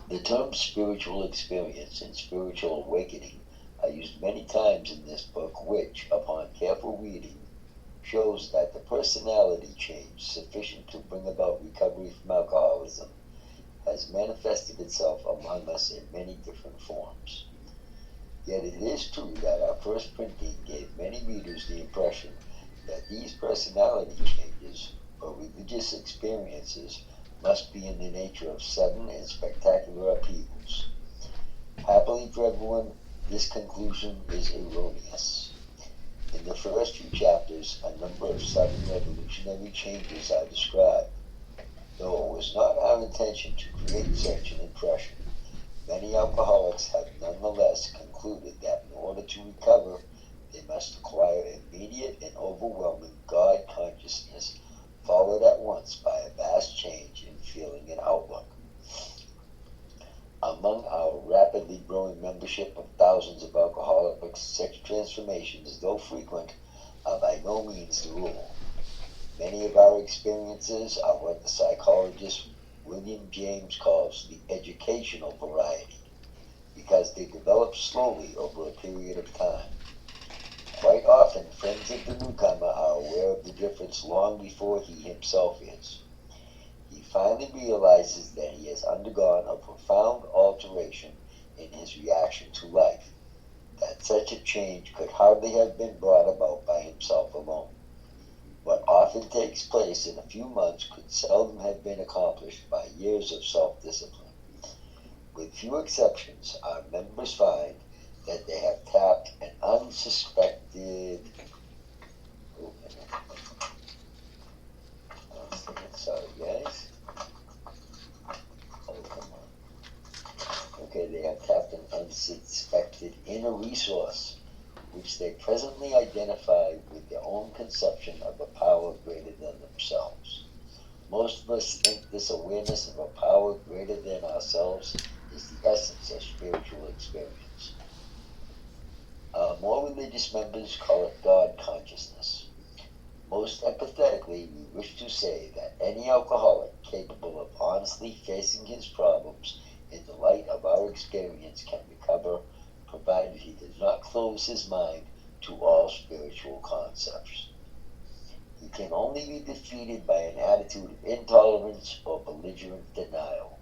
The terms spiritual experience and spiritual awakening are used many times in this book, which, upon careful reading, shows that the personality change sufficient to bring about recovery from alcoholism has manifested itself among us in many different forms. Yet it is true that our first printing gave many readers the impression that these personality changes or religious experiences must be in the nature of sudden and spectacular upheavals. Happily for everyone, this conclusion is erroneous. In the first few chapters, a number of sudden revolutionary changes are described. Though it was not our intention to create such an impression, many alcoholics have nonetheless concluded that in order to recover, they must acquire immediate and overwhelming God consciousness, followed at once by a vast change in feeling and outlook. Among our rapidly growing membership of thousands of alcoholics, such transformations, though frequent, are by no means the rule. Many of our experiences are what the psychologist William James calls the educational variety, because they develop slowly over a period of time. Quite often, friends of the newcomer are aware of the difference long before he himself is. He finally realizes that he has undergone a profound alteration in his reaction to life, that such a change could hardly have been brought about by himself alone. What often takes place in a few months could seldom have been accomplished by years of self-discipline. With few exceptions, our members find that they have tapped an unsuspected... Sorry, guys. Oh, come on. Okay, they have tapped an unsuspected inner resource, which they presently identify with their own conception of a power greater than themselves. Most of us think this awareness of a power greater than ourselves is the essence of spiritual experience. More religious members call it God consciousness. Most empathetically, we wish to say that any alcoholic capable of honestly facing his problems in the light of our experience can recover, provided he does not close his mind to all spiritual concepts. He can only be defeated by an attitude of intolerance or belligerent denial.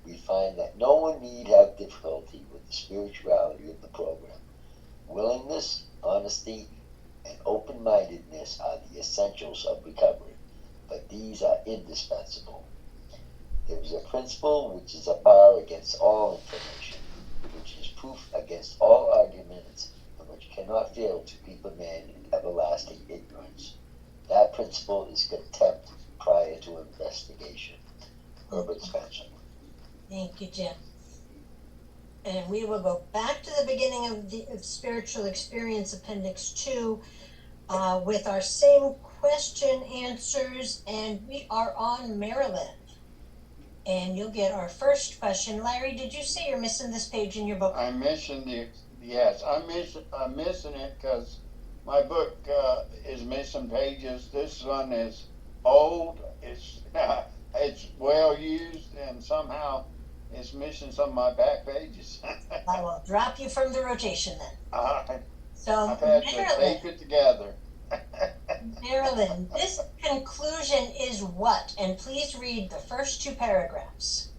We find that no one need have difficulty with the spirituality of the program. Willingness, honesty, and open-mindedness are the essentials of recovery, but these are indispensable. There is a principle which is a bar against all information, which is proof against all arguments, and which cannot fail to keep a man in everlasting ignorance. That principle is contempt prior to investigation. Herbert Spencer. Thank you, Jim. And we will go back to the beginning of the Spiritual Experience, Appendix 2, with our same question answers, and we are on Maryland. And you'll get our first question. Larry, did you say you're missing this page in your book? I'm missing yes, I'm missing it because my book is missing pages. This one is old. It's it's well used, and somehow it's missing some of my back pages. I will drop you from the rotation then. So I've had to Maryland, tape it together. Maryland, this conclusion is what? And please read the first two paragraphs.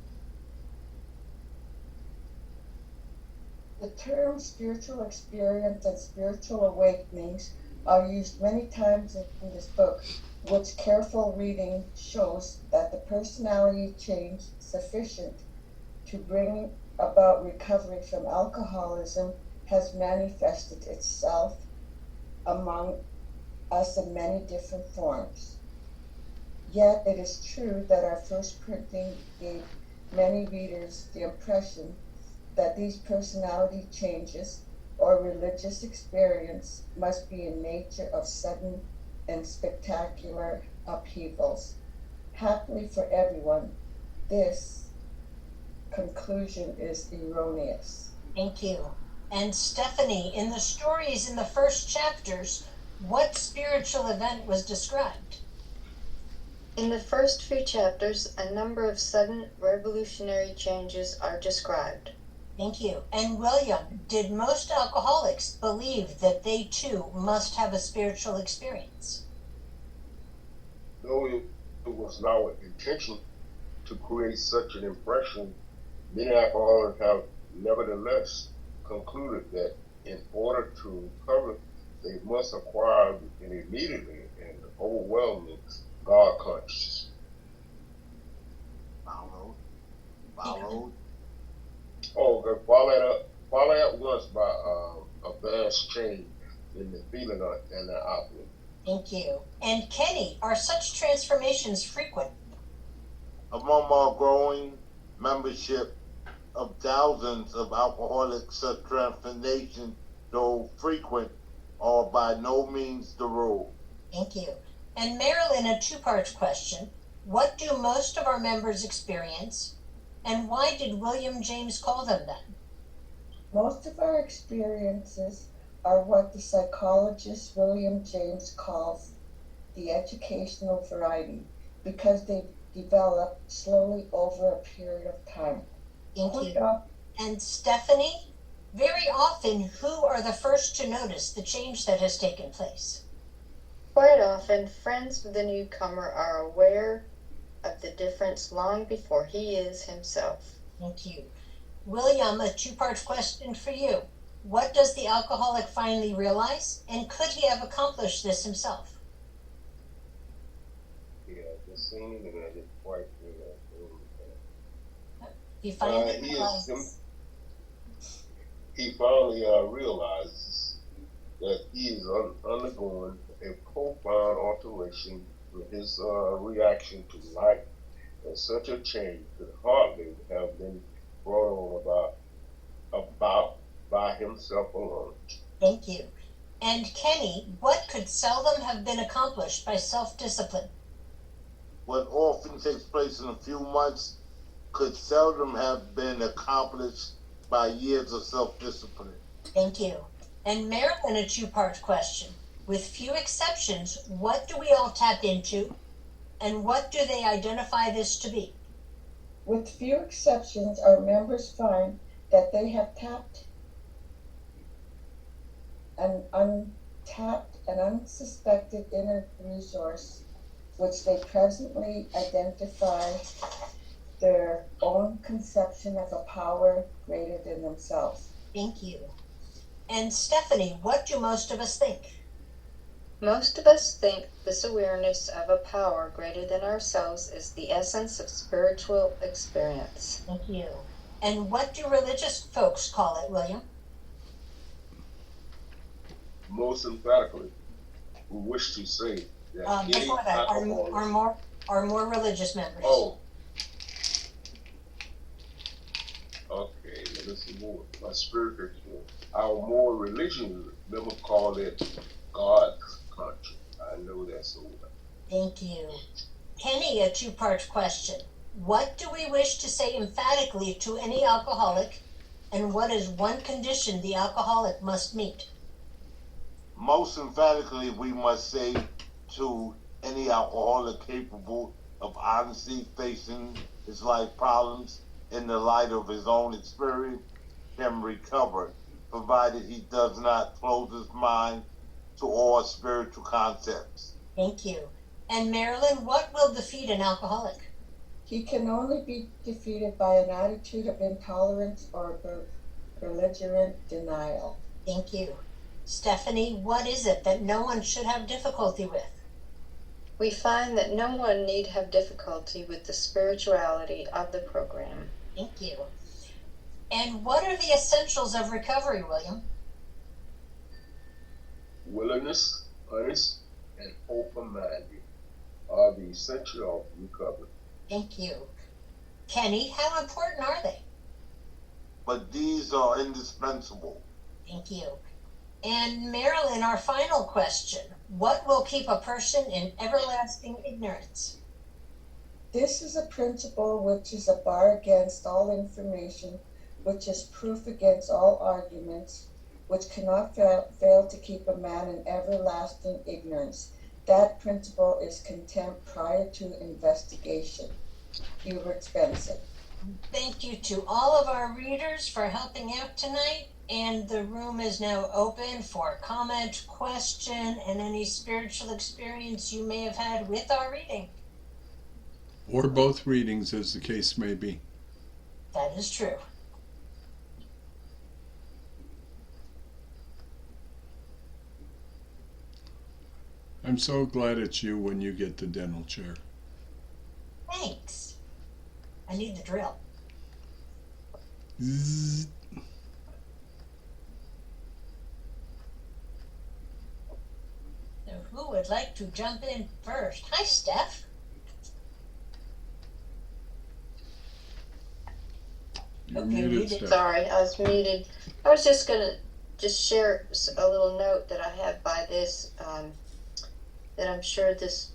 The terms spiritual experience and spiritual awakenings are used many times in this book, which careful reading shows that the personality change sufficient to bring about recovery from alcoholism has manifested itself among us in many different forms. Yet it is true that our first printing gave many readers the impression that these personality changes or religious experience must be in nature of sudden and spectacular upheavals. Happily for everyone, this conclusion is erroneous. Thank you. And Stephanie, in the stories in the first chapters, what spiritual event was described? In the first few chapters, a number of sudden revolutionary changes are described. Thank you. And William, did most alcoholics believe that they too must have a spiritual experience? Though it was not our intention to create such an impression, many alcoholics have nevertheless concluded that in order to recover, they must acquire an immediately and overwhelming God consciousness. Followed. Oh, okay. Follow that once by a vast change in the feeling and the outlook. Thank you. And Kenny, are such transformations frequent? Among our growing membership of thousands of alcoholics, such transformations, though frequent, are by no means the rule. Thank you. And Marilyn, a two-part question. What do most of our members experience? And why did William James call them that? Most of our experiences are what the psychologist William James calls the educational variety, because they develop slowly over a period of time. Thank you. And Stephanie, very often, who are the first to notice the change that has taken place? Quite often, friends of the newcomer are aware of the difference long before he is himself. Thank you. William, a two-part question for you. What does the alcoholic finally realize, and could he have accomplished this himself? Yeah, just seen and I didn't quite He finally realizes. He finally realizes that he is undergoing a profound alteration with his reaction to life, and such a change could hardly have been brought on about by himself alone. Thank you. And Kenny, what could seldom have been accomplished by self-discipline? What often takes place in a few months could seldom have been accomplished by years of self-discipline. Thank you. And Marilyn, a two-part question. With few exceptions, what do we all tap into, and what do they identify this to be? With few exceptions, our members find that they have tapped an untapped and unsuspected inner resource, which they presently identify their own conception of a power greater than themselves. Thank you. And Stephanie, what do most of us think? Most of us think this awareness of a power greater than ourselves is the essence of spiritual experience. Thank you. And what do religious folks call it, William? Most emphatically, we wish to say that before that, are more religious members. Oh. Okay, now this is more my spiritual. Our more religious members call it God I know that so well. Thank you. Kenny, a two-part question. What do we wish to say emphatically to any alcoholic, and what is one condition the alcoholic must meet? Most emphatically, we must say to any alcoholic capable of honestly facing his life problems in the light of his own experience can recover, provided he does not close his mind to all spiritual concepts. Thank you. And Marilyn, what will defeat an alcoholic? He can only be defeated by an attitude of intolerance or belligerent denial. Thank you. Stephanie, what is it that no one should have difficulty with? We find that no one need have difficulty with the spirituality of the program. Thank you. And what are the essentials of recovery, William? Willingness, earnest, and open-minded are the essential of recovery. Thank you. Kenny, how important are they? But these are indispensable. Thank you. And Marilyn, our final question. What will keep a person in everlasting ignorance? This is a principle which is a bar against all information, which is proof against all arguments, which cannot fail to keep a man in everlasting ignorance. That principle is contempt prior to investigation. Hubert Spencer. Thank you to all of our readers for helping out tonight. And the room is now open for comment, question, and any spiritual experience you may have had with our reading. Or both readings, as the case may be. That is true. I'm so glad it's you when you get the dental chair. Thanks. I need the drill. Zzz. So who would like to jump in first? Hi, Steph. You're Okay, muted, muted. Steph. Sorry, I was muted. I was just gonna share a little note that I have by this, that I'm sure this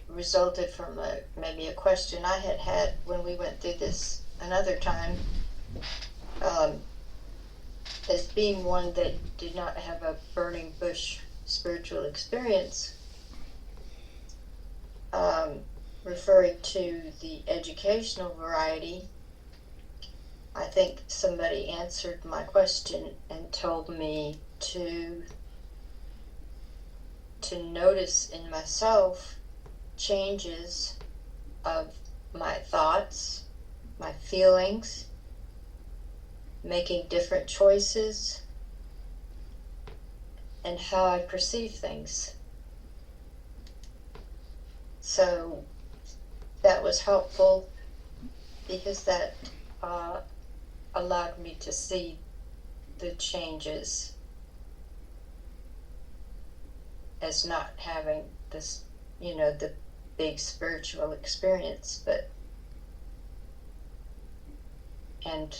resulted from maybe a question I had when we went through this another time, as being one that did not have a burning bush spiritual experience, referring to the educational variety. I think somebody answered my question and told me to notice in myself changes of my thoughts, my feelings, making different choices, and how I perceive things. So that was helpful because that allowed me to see the changes as not having this, the big spiritual experience, and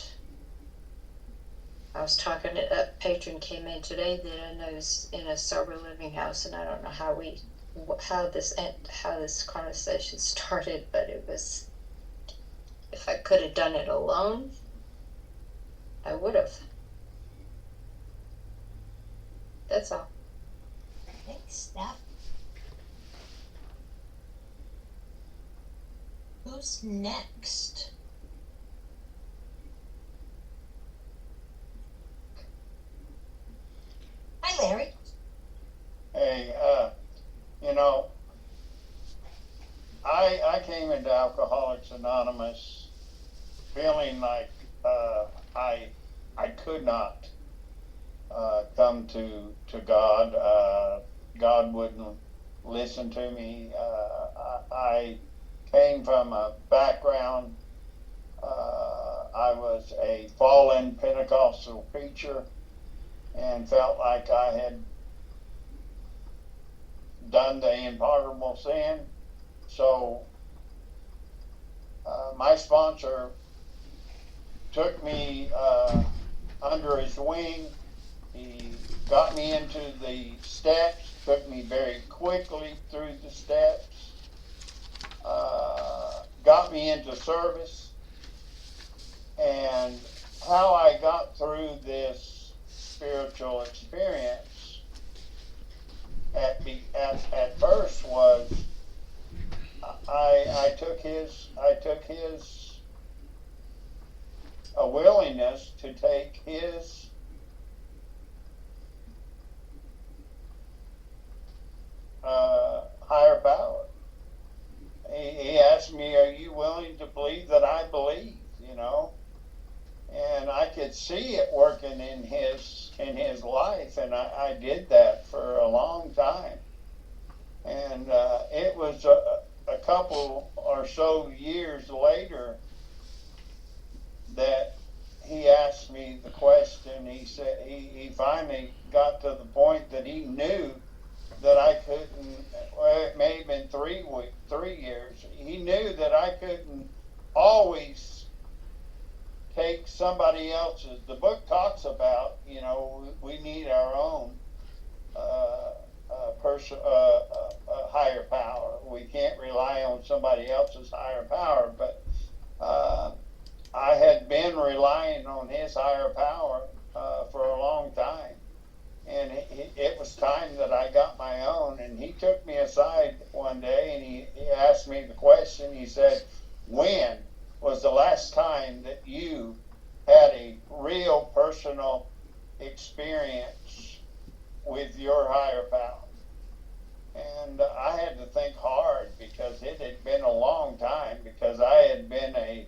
I was talking to a patron came in today that I know is in a sober living house, and I don't know how this conversation started, but it was, if I could have done it alone, I would have. That's all. Thanks, Steph. Who's next? Hi, Larry. Hey, I came into Alcoholics Anonymous feeling like I could not come to God. God wouldn't listen to me. I came from a background. I was a fallen Pentecostal preacher and felt like I had done the impardonable sin. So my sponsor took me under his wing. He got me into the steps. took me very quickly through the steps, got me into service, and how I got through this spiritual experience at first was I took his a willingness to take his higher power. He asked me, "Are you willing to believe that I believe?" You know, and I could see it working in his life, and I did that for a long time. And it was a couple or so years later that he asked me the question. He said he finally got to the point that he knew that I couldn't. Well, it may have been 3 years. He knew that I couldn't always take somebody else's. The book talks about, you know, we need our own higher power. We can't rely on somebody else's higher power. But I had been relying on his higher power for a long time. And it was time that I got my own. And he took me aside one day and he asked me the question. He said, "When was the last time that you had a real personal experience with your higher power?" And I had to think hard because it had been a long time, because I had been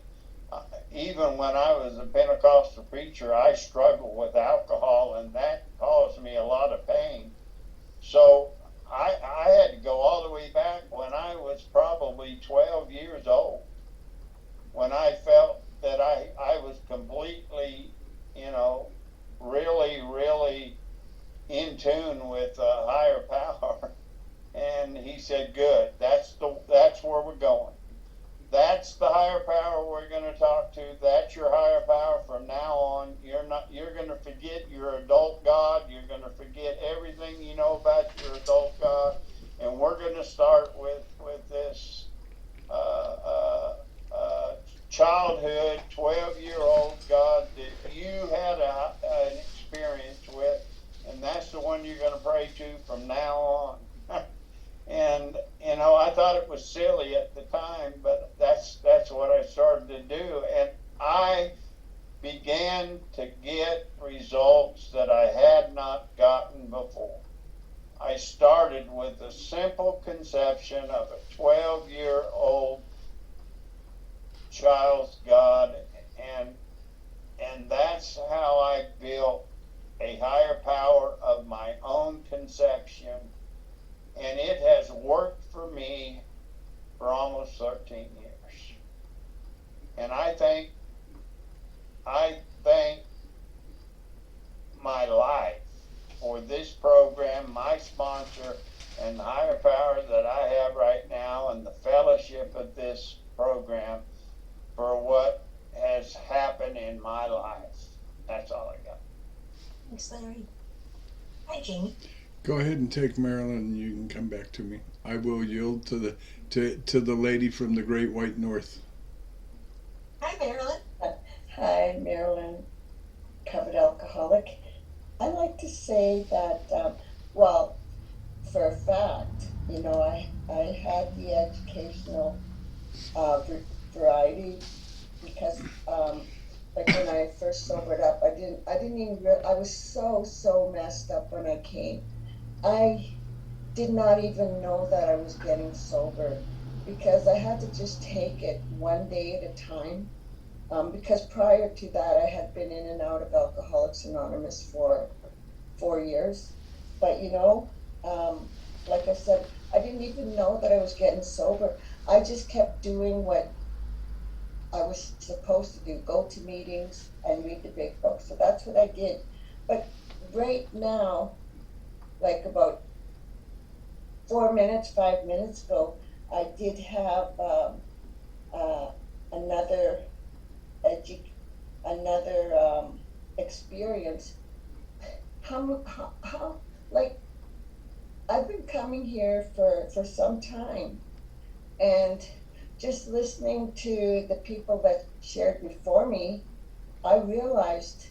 even when I was a Pentecostal preacher, I struggled with alcohol, and that caused me a lot of pain. So I had to go all the way back when I was probably 12 years old, when I felt that I was completely, you know, really in tune with a higher power. And he said, "Good, that's where we're going. That's the higher power we're going to talk to. That's your higher power from now on. You're going to forget your adult God. You're going to forget everything you know about your adult God. And we're going to start with this childhood, 12-year-old God that you had an experience with, and that's the one you're going to pray to from now on." And you know, I thought it was silly at the time, but that's what I started to do, and I began to get results that I had not gotten before. I started with a simple conception of a 12-year-old child's God, and that's how I built a higher power of my own conception. And it has worked for me for almost 13 years. And I thank my life for this program, my sponsor, and the higher power that I have right now, and the fellowship of this program for what has happened in my life. That's all I got. Thanks, Larry. Hi, Jamie. Go ahead and take Marilyn, and you can come back to me. I will yield to the lady from the Great White North. Hi, Marilyn. Hi, Marilyn, recovered alcoholic. I like to say that, well, for a fact, you know, I had the educational variety because, like when I first sobered up, I didn't even I was so messed up when I came. I did not even know that I was getting sober because I had to just take it one day at a time. Because prior to that, I had been in and out of Alcoholics Anonymous for 4 years. But, you know, like I said, I didn't even know that I was getting sober. I just kept doing what I was supposed to do, go to meetings and read the big book. So that's what I did. But right now, like about 5 minutes ago, I did have another experience. How like I've coming here for some time, and just listening to the people that shared before me, I realized,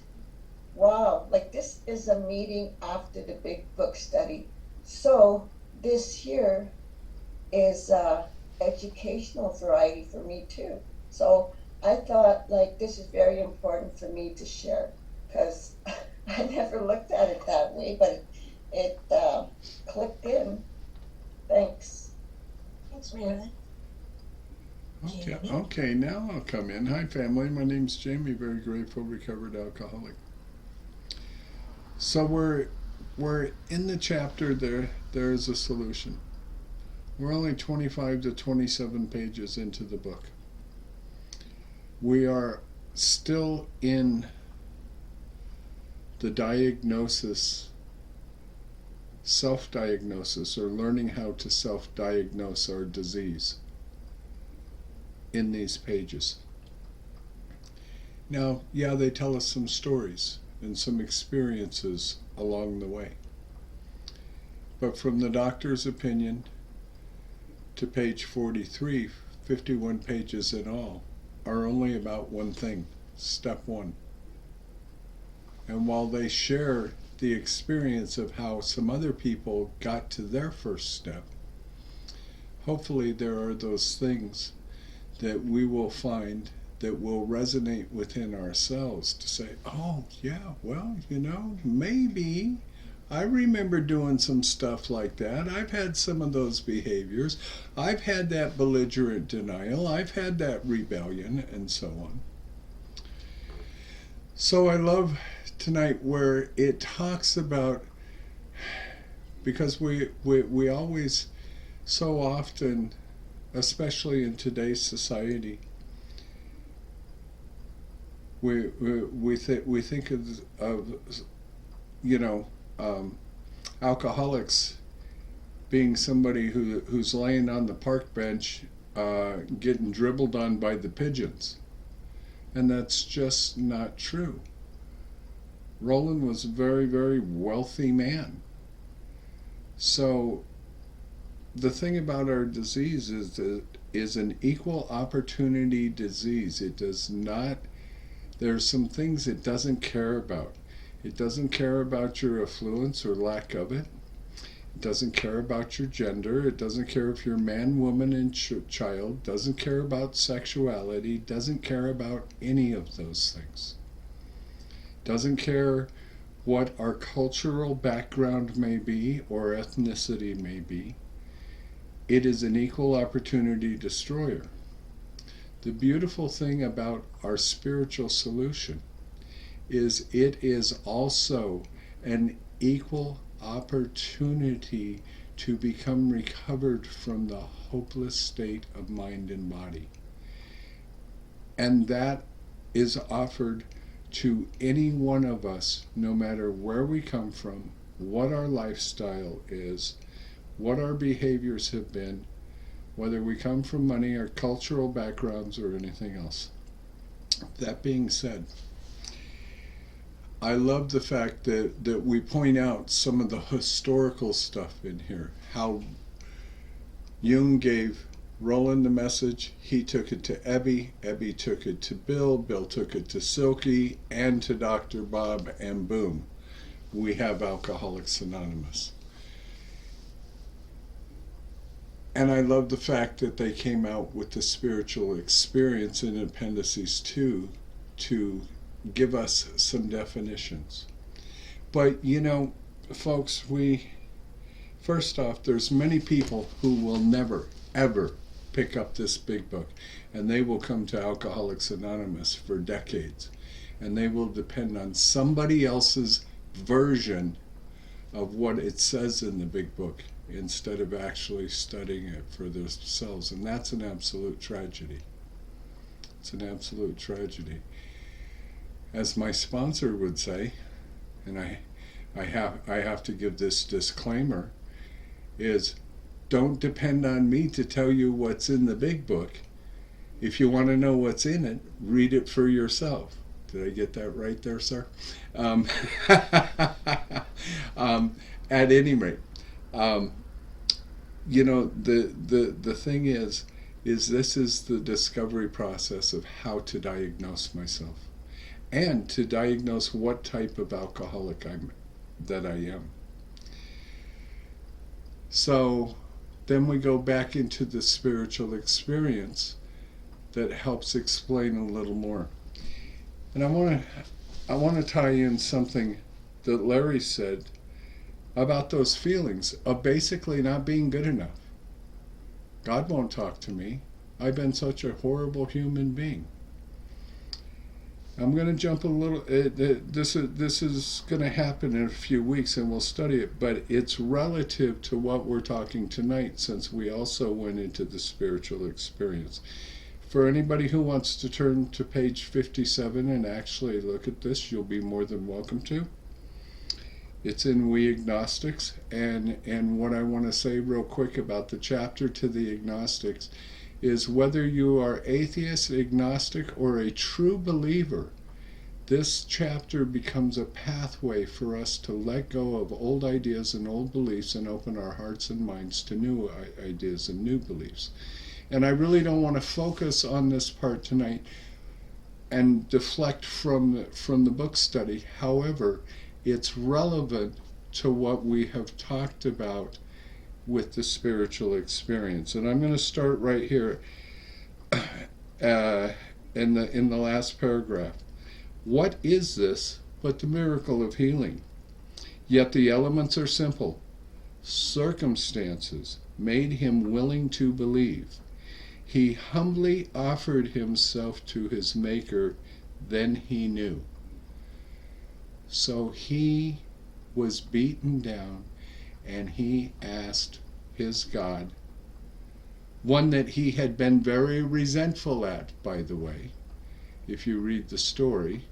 wow, like this is a meeting after the big book study. So this here is educational variety for me too. So I thought like this is very important for me to share, because I never looked at it that way, but it clicked in. Thanks. Thanks, Marilyn. Okay, Jamie? okay, now I'll come in. Hi, family. My name's Jamie, very grateful, recovered alcoholic. So we're in the chapter there's a solution. We're only 25 to 27 pages into the book. We are still in the diagnosis, self-diagnosis, or learning how to self-diagnose our disease in these pages. Now, yeah, they tell us some stories and some experiences along the way. But from the doctor's opinion to page 43, 51 pages in all, are only about one thing, step one. And while they share the experience of how some other people got to their first step, hopefully there are those things that we will find that will resonate within ourselves to say, oh yeah, well, you know, maybe I remember doing some stuff like that. I've had some of those behaviors. I've had that belligerent denial. I've had that rebellion, and so on. So I love tonight where it talks about, because we always so often, especially in today's society, we think of you know, alcoholics being somebody who's laying on the park bench getting dribbled on by the pigeons, and that's just not true. Roland was a very, very wealthy man. So the thing about our disease is that is an equal opportunity disease. It does not, there's some things it doesn't care about. It doesn't care about your affluence or lack of it. It doesn't care about your gender. It doesn't care if you're man, woman, and child. Doesn't care about sexuality. Doesn't care about any of those things. Doesn't care what our cultural background may be or ethnicity may be. It is an equal opportunity destroyer. The beautiful thing about our spiritual solution is it is also an equal opportunity to become recovered from the hopeless state of mind and body. And that is offered to any one of us, no matter where we come from, what our lifestyle is, what our behaviors have been, whether we come from money or cultural backgrounds or anything else. That being said, I love the fact that we point out some of the historical stuff in here, how Jung gave Roland the message, he took it to Ebby took it to Bill took it to Silky, and to Dr. Bob, and boom, we have Alcoholics Anonymous. And I love the fact that they came out with the spiritual experience in appendices 2 to give us some definitions. But you know, folks, first off, there's many people who will never, ever pick up this big book, and they will come to Alcoholics Anonymous for decades, and they will depend on somebody else's version of what it says in the big book instead of actually studying it for themselves, and that's an absolute tragedy. It's an absolute tragedy. As my sponsor would say, and I have to give this disclaimer, is don't depend on me to tell you what's in the big book. If you want to know what's in it, read it for yourself. Did I get that right there, sir? At any rate, the thing is this is the discovery process of how to diagnose myself and to diagnose what type of alcoholic I am. So then we go back into the spiritual experience that helps explain a little more. And I want to tie in something that Larry said about those feelings of basically not being good enough. God won't talk to me. I've been such a horrible human being. I'm going to jump a little. This is going to happen in a few weeks, and we'll study it. But it's relative to what we're talking tonight, since we also went into the spiritual experience. For anybody who wants to turn to page 57 and actually look at this, you'll be more than welcome to. It's in We Agnostics, and what I want to say real quick about the chapter to the agnostics is whether you are atheist, agnostic, or a true believer, this chapter becomes a pathway for us to let go of old ideas and old beliefs and open our hearts and minds to new ideas and new beliefs. And I really don't want to focus on this part tonight and deflect from the book study. However, it's relevant to what we have talked about with the spiritual experience. And I'm going to start right here in the last paragraph. What is this but the miracle of healing? Yet the elements are simple. Circumstances made him willing to believe. He humbly offered himself to his Maker, then he knew. So he was beaten down, and he asked his God, one that he had been very resentful at, by the way, if you read the story.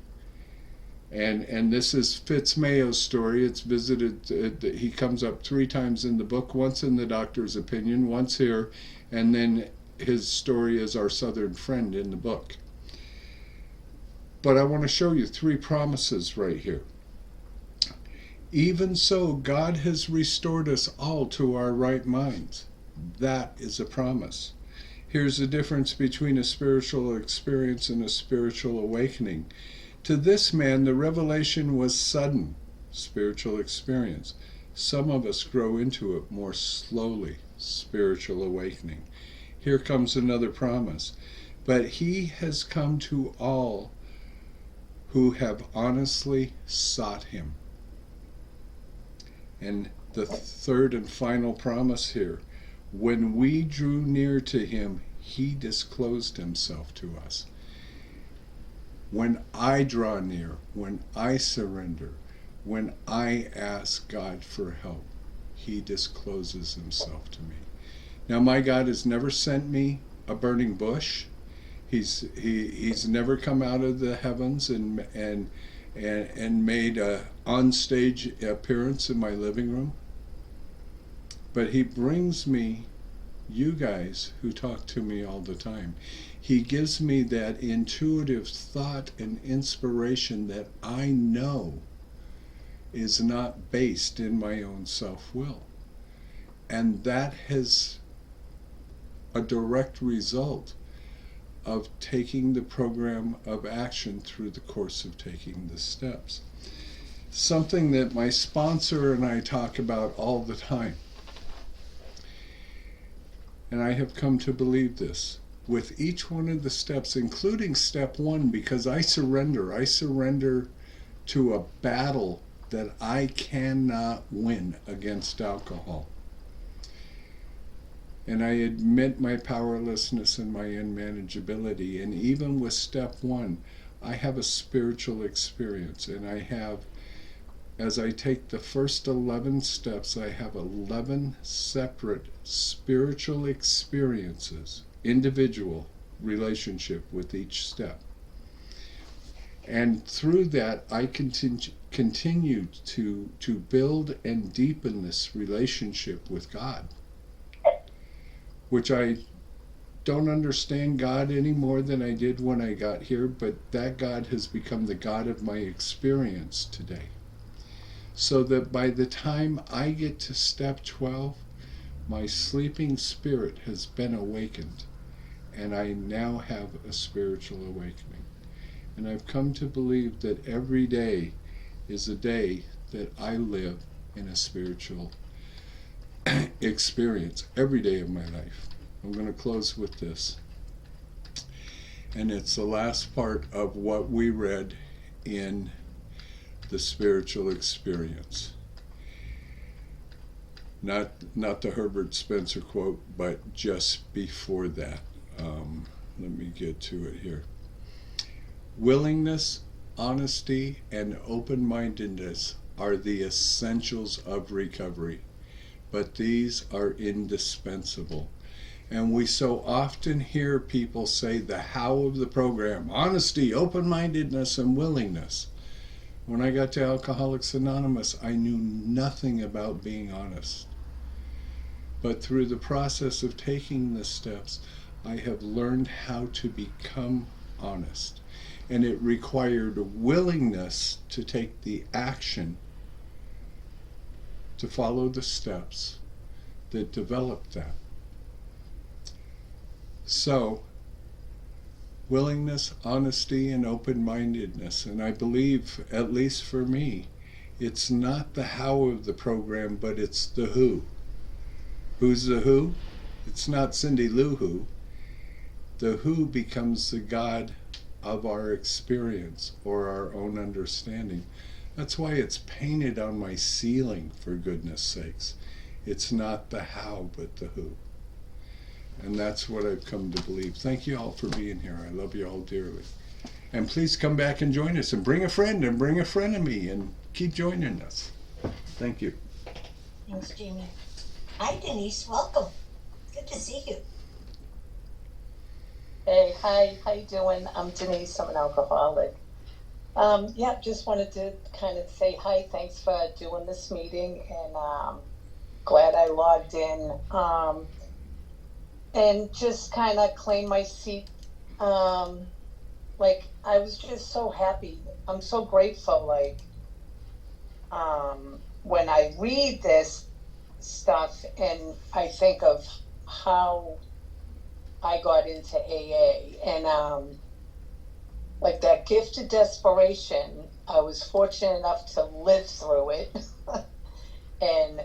And this is Fitzmayo's story. It's visited, he comes up 3 times in the book, once in the doctor's opinion, once here, and then his story is our southern friend in the book. But I want to show you 3 promises right here. Even so, God has restored us all to our right minds. That is a promise. Here's the difference between a spiritual experience and a spiritual awakening. To this man, the revelation was sudden, spiritual experience. Some of us grow into it more slowly, spiritual awakening. Here comes another promise. But he has come to all who have honestly sought him. And the third and final promise here, when we drew near to him, he disclosed himself to us. When I draw near, when I surrender, when I ask God for help, he discloses himself to me. Now, my God has never sent me a burning bush. He's never come out of the heavens and made a on-stage appearance in my living room. But he brings me you guys who talk to me all the time. He gives me that intuitive thought and inspiration that I know is not based in my own self-will. And that has a direct result of taking the program of action through the course of taking the steps. Something that my sponsor and I talk about all the time. And I have come to believe this. With each one of the steps, including step 1, because I surrender to a battle that I cannot win against alcohol. And I admit my powerlessness and my unmanageability. And even with step 1, I have a spiritual experience. And I have, as I take the first 11 steps, I have 11 separate spiritual experiences, individual relationship with each step. And through that, I continue to build and deepen this relationship with God, which I don't understand God any more than I did when I got here, but that God has become the God of my experience today. So that by the time I get to step 12, My sleeping spirit has been awakened, and I now have a spiritual awakening. And I've come to believe that every day is a day that I live in a spiritual experience, every day of my life. I'm going to close with this. And it's the last part of what we read in the spiritual experience. Not the Herbert Spencer quote, but just before that. Let me get to it here. Willingness, honesty, and open-mindedness are the essentials of recovery, but these are indispensable. And we so often hear people say the how of the program: honesty, open-mindedness, and willingness. When I got to Alcoholics Anonymous, I knew nothing about being honest. But through the process of taking the steps, I have learned how to become honest. And it required a willingness to take the action, to follow the steps that developed that. So, willingness, honesty, and open-mindedness. And I believe, at least for me, it's not the how of the program, but it's the who. Who's the who? It's not Cindy Lou Who. The who becomes the God of our experience or our own understanding. That's why it's painted on my ceiling, for goodness sakes. It's not the how, but the who. And that's what I've come to believe. Thank you all for being here. I love you all dearly. And please come back and join us, and bring a friend, and bring a friend of me, and keep joining us. Thank you. Thanks, Jamie. Hi, Denise. Welcome. Good to see you. Hey, hi, how you doing? I'm Denise, I'm an alcoholic. Just wanted to kind of say hi, thanks for doing this meeting, and glad I logged in, and just kind of claim my seat. Like, I was just so happy, I'm so grateful, like, when I read this stuff and I think of how I got into AA, and like that gift of desperation, I was fortunate enough to live through it. And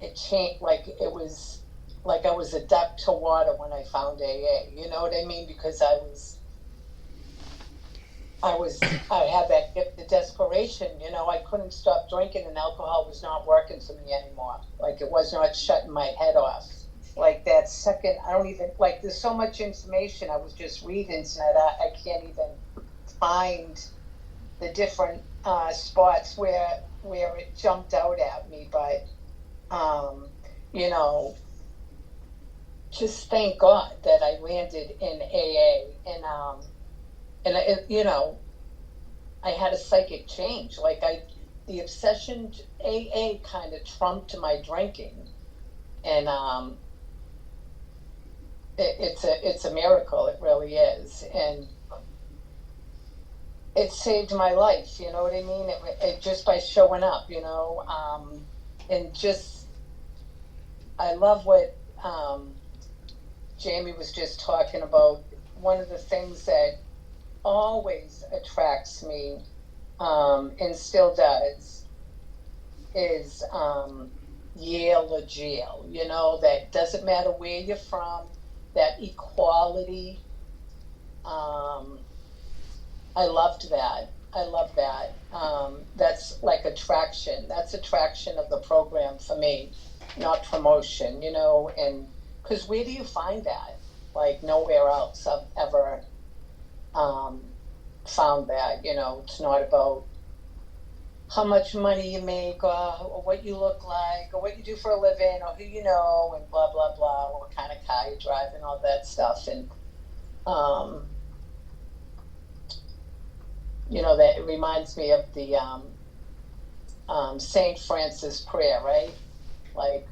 it changed, like it was like I was a duck to water when I found AA, you know what I mean? Because I had that gift of desperation, you know, I couldn't stop drinking, and alcohol was not working for me anymore. Like, it was not shutting my head off. Like that second, I don't even, like, there's so much information I was just reading tonight, I can't even find the different spots where it jumped out at me, but, you know, just thank God that I landed in AA, and it, you know, I had a psychic change. Like, the obsession to AA kind of trumped my drinking, and it's a miracle. It really is, and it saved my life. You know what I mean? It just by showing up, you know, and just I love what Jamie was just talking about. One of the things that always attracts me, and still does, is Yale or jail. You know, that doesn't matter where you're from, that equality. I loved that. I love that. That's like attraction. That's attraction of the program for me, not promotion, you know, and because where do you find that? Like, nowhere else I've ever found that. You know, it's not about how much money you make, or what you look like, or what you do for a living, or who you know, and blah blah blah, or what kind of car you drive, and all that stuff. And you know, that it reminds me of the Saint Francis prayer, right? Like,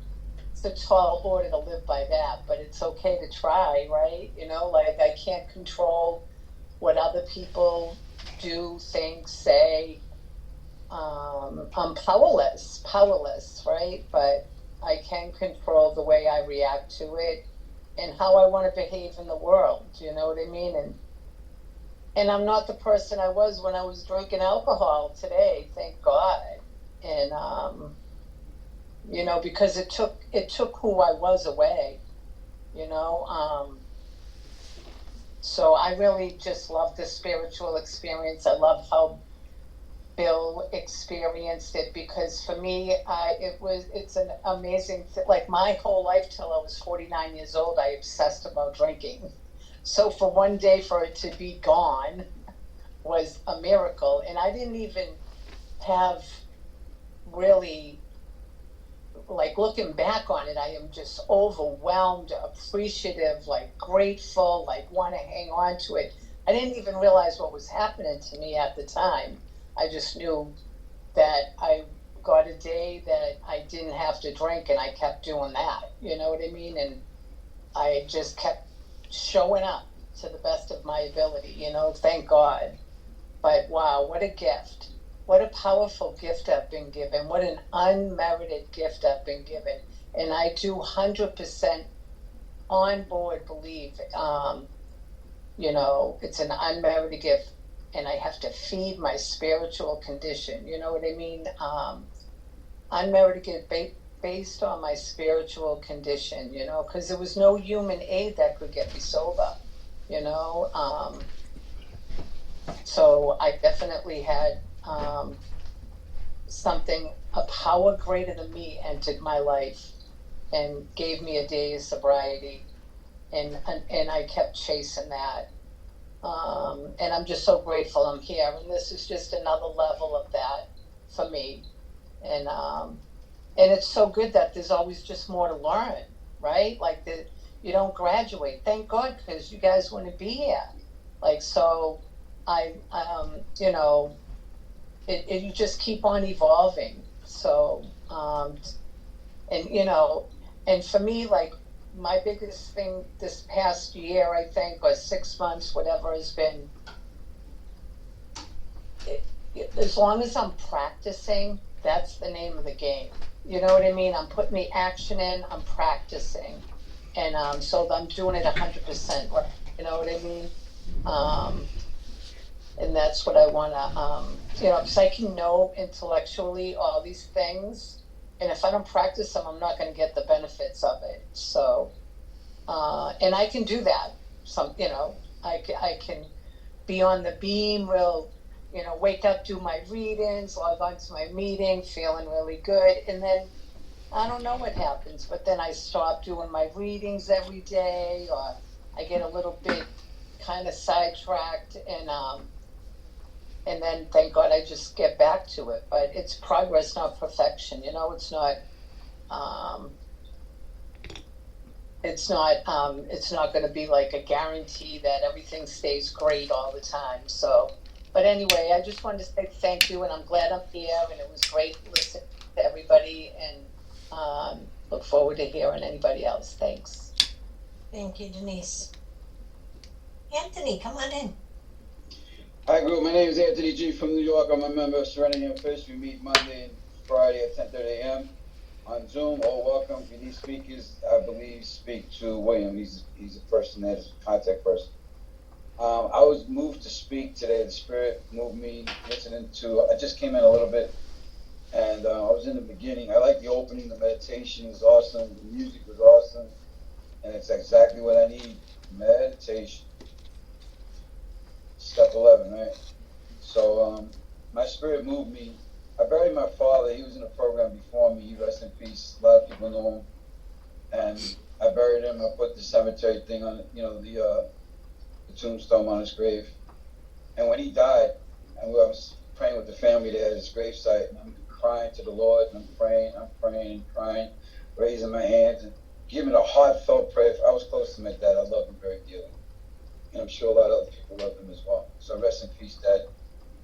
it's a tall order to live by that, but it's okay to try, right? You know, like, I can't control what other people do, think, say. I'm powerless, right? But I can control the way I react to it and how I want to behave in the world. You know what I mean? And I'm not the person I was when I was drinking alcohol today, thank God. And you know, because it took who I was away, you know. So I really just love the spiritual experience. I love how Bill experienced it, because for me, it's an amazing like my whole life till I was 49 years old, I obsessed about drinking. So for one day for it to be gone was a miracle, and I didn't even have really, like, looking back on it, I am just overwhelmed, appreciative, like grateful, like want to hang on to it. I didn't even realize what was happening to me at the time. I just knew that I got a day that I didn't have to drink, and I kept doing that. You know what I mean? And I just kept showing up to the best of my ability, you know, thank God. But wow, what a gift. What a powerful gift I've been given. What an unmerited gift I've been given. And I do 100% on board believe, you know, it's an unmerited gift, and I have to feed my spiritual condition. You know what I mean? Unmerited gift based on my spiritual condition, you know, because there was no human aid that could get me sober, you know. So I definitely had a power greater than me entered my life and gave me a day of sobriety, and I kept chasing that. And I'm just so grateful I'm here, and this is just another level of that for me. And it's so good that there's always just more to learn, right? Like you don't graduate. Thank God, because you guys wouldn't be here. Like, so you know, you just keep on evolving. So, and you know, and for me, like, my biggest thing this past year, I think, or 6 months, whatever, has been, as long as I'm practicing, that's the name of the game. You know what I mean? I'm putting the action in, I'm practicing. And so I'm doing it 100%. You know what I mean? And that's what I want to, you know, because I can know intellectually all these things, and if I don't practice them, I'm not going to get the benefits of it. So, and I can do that. You know, I can be on the beam, you know, wake up, do my readings, log on to my meeting, feeling really good, and then I don't know what happens, but then I stop doing my readings every day, or I get a little bit kind of sidetracked, and then thank God I just get back to it. But it's progress, not perfection. You know, it's not going to be like a guarantee that everything stays great all the time. So, but anyway, I just wanted to say thank you, and I'm glad I'm here, and it was great listening to everybody, and look forward to hearing anybody else. Thanks. Thank you, Denise. Anthony, come on in. Hi, group. My name is Anthony G. from New York. I'm a member of Serenity and Fish. We meet Monday and Friday at 10:30 a.m. on Zoom. All welcome. If you need speakers, I believe, speak to William. He's a person that is a contact person. I was moved to speak today. The Spirit moved me listening to, I just came in a little bit, and I was in the beginning. I like the opening. The meditation was awesome. The music was awesome. And it's exactly what I need. Meditation. Step 11, right? So my spirit moved me. I buried my father. He was in a program before me. He rest in peace. A lot of people know him. And I buried him. I put the cemetery thing on, you know, the tombstone on his grave. And when he died, and I was praying with the family there at his gravesite, and I'm crying to the Lord, and I'm praying, raising my hands and giving a heartfelt prayer. I was close to my dad. I love him very dearly. And I'm sure a lot of other people love him as well. So rest in peace, Dad.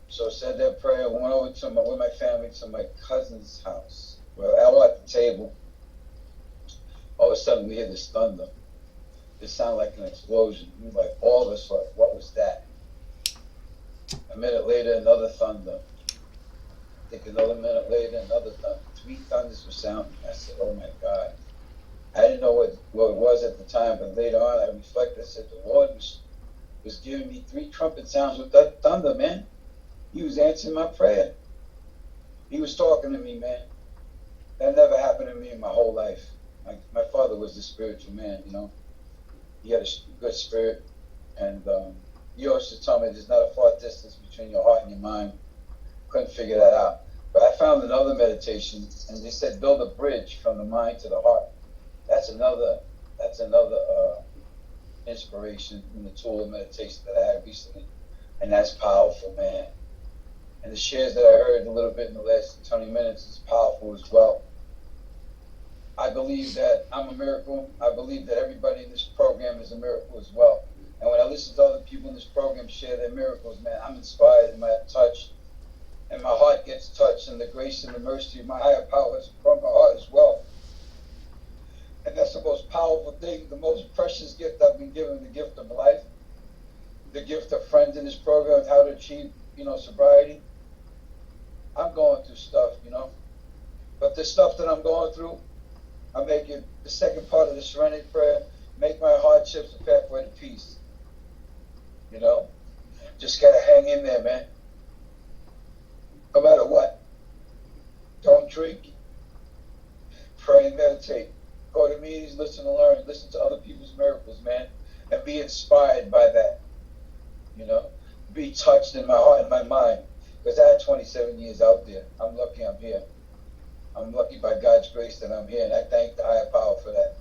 So said that prayer, went over to with my family to my cousin's house. Well, all at the table. All of a sudden we hear this thunder. It sounded like an explosion. We were like, all of us, like, what was that? A minute later, another thunder. I think another minute later, another thunder. 3 thunders were sounding. I said, oh my God. I didn't know what it was at the time, but later on I reflected. I said, the Lord was giving me 3 trumpet sounds with that thunder, man. He was answering my prayer. He was talking to me, man. That never happened to me in my whole life. My father was a spiritual man, you know. He had a good spirit, and he always used to tell me there's not a far distance between your heart and your mind. Couldn't figure that out. But I found another meditation, and they said build a bridge from the mind to the heart. That's another inspiration in the tool of meditation that I had recently, and that's powerful, man. And the shares that I heard a little bit in the last 20 minutes is powerful as well. I believe that I'm a miracle. I believe that everybody in this program is a miracle as well. And when I listen to other people in this program share their miracles, man, I'm inspired and I'm touched. And my heart gets touched, and the grace and the mercy of my higher power is upon my heart as well. And that's the most powerful thing, the most precious gift I've been given, the gift of life, the gift of friends in this program, how to achieve, sobriety. I'm going through stuff, but the stuff that I'm going through, I make it the second part of the serenity prayer, make my hardships a pathway to peace. Just gotta hang in there, man. No matter what. Don't drink. Pray and meditate. Go to meetings, listen and learn. Listen to other people's miracles, man. And be inspired by that. Be touched in my heart and my mind. Because I had 27 years out there. I'm lucky I'm here. I'm lucky by God's grace that I'm here, and I thank the higher power for that.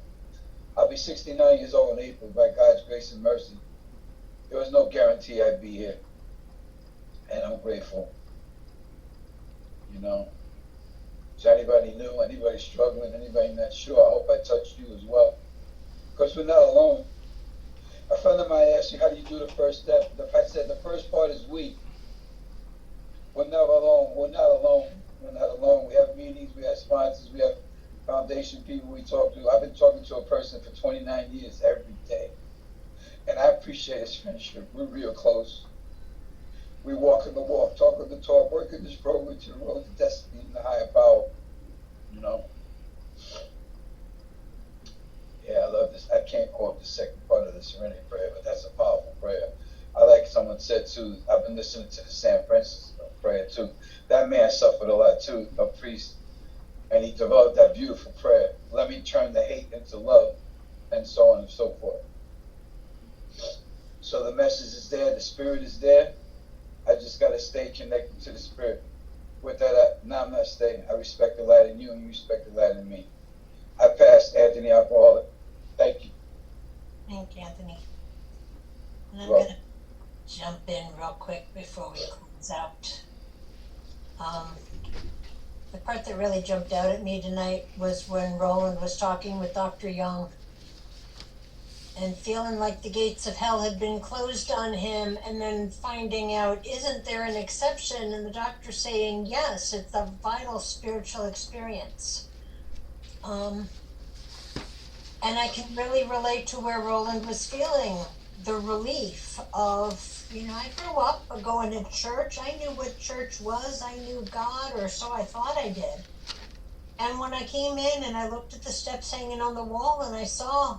I'll be 69 years old in April by God's grace and mercy. There was no guarantee I'd be here, and I'm grateful. Is anybody new, anybody struggling, anybody not sure, I hope I touched you as well. Because we're not alone. A friend of mine asked me, how do you do the first step? I said, the first part is we. We're never alone. We're not alone. We're not alone. We have meetings, we have sponsors, we have foundation people we talk to. I've been talking to a person for 29 years every day. And I appreciate his friendship. We're real close. We walk in the walk, talk in the talk, work in this program to the road to destiny and the higher power. Yeah, I love this. I can't quote the second part of the Serenity Prayer, but that's a powerful prayer. I like someone said too, I've been listening to the San Francisco prayer too. That man suffered a lot too, a priest, and he developed that beautiful prayer. Let me turn the hate into love, and so on and so forth. So the message is there, the spirit is there. I just got to stay connected to the spirit. With that, now I'm not staying. I respect the light in you, and you respect the light in me. I passed Anthony Alcoholic. Thank you. Thank you, Anthony. And I'm going to jump in real quick before we close out. The part that really jumped out at me tonight was when Roland was talking with Dr. Young and feeling like the gates of hell had been closed on him, and then finding out, isn't there an exception? And the doctor saying, yes, it's a vital spiritual experience. And I can really relate to where Roland was feeling, the relief of, I grew up going to church. I knew what church was. I knew God, or so I thought I did. And when I came in and I looked at the steps hanging on the wall and I saw,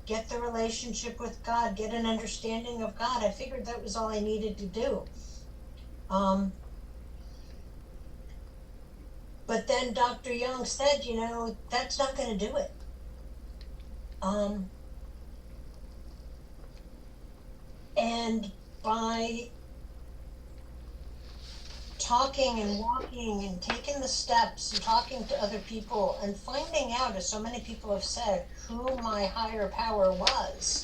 get the relationship with God, get an understanding of God, I figured that was all I needed to do. But then Dr. Young said, that's not going to do it. And by talking and walking and taking the steps and talking to other people and finding out, as so many people have said, who my higher power was,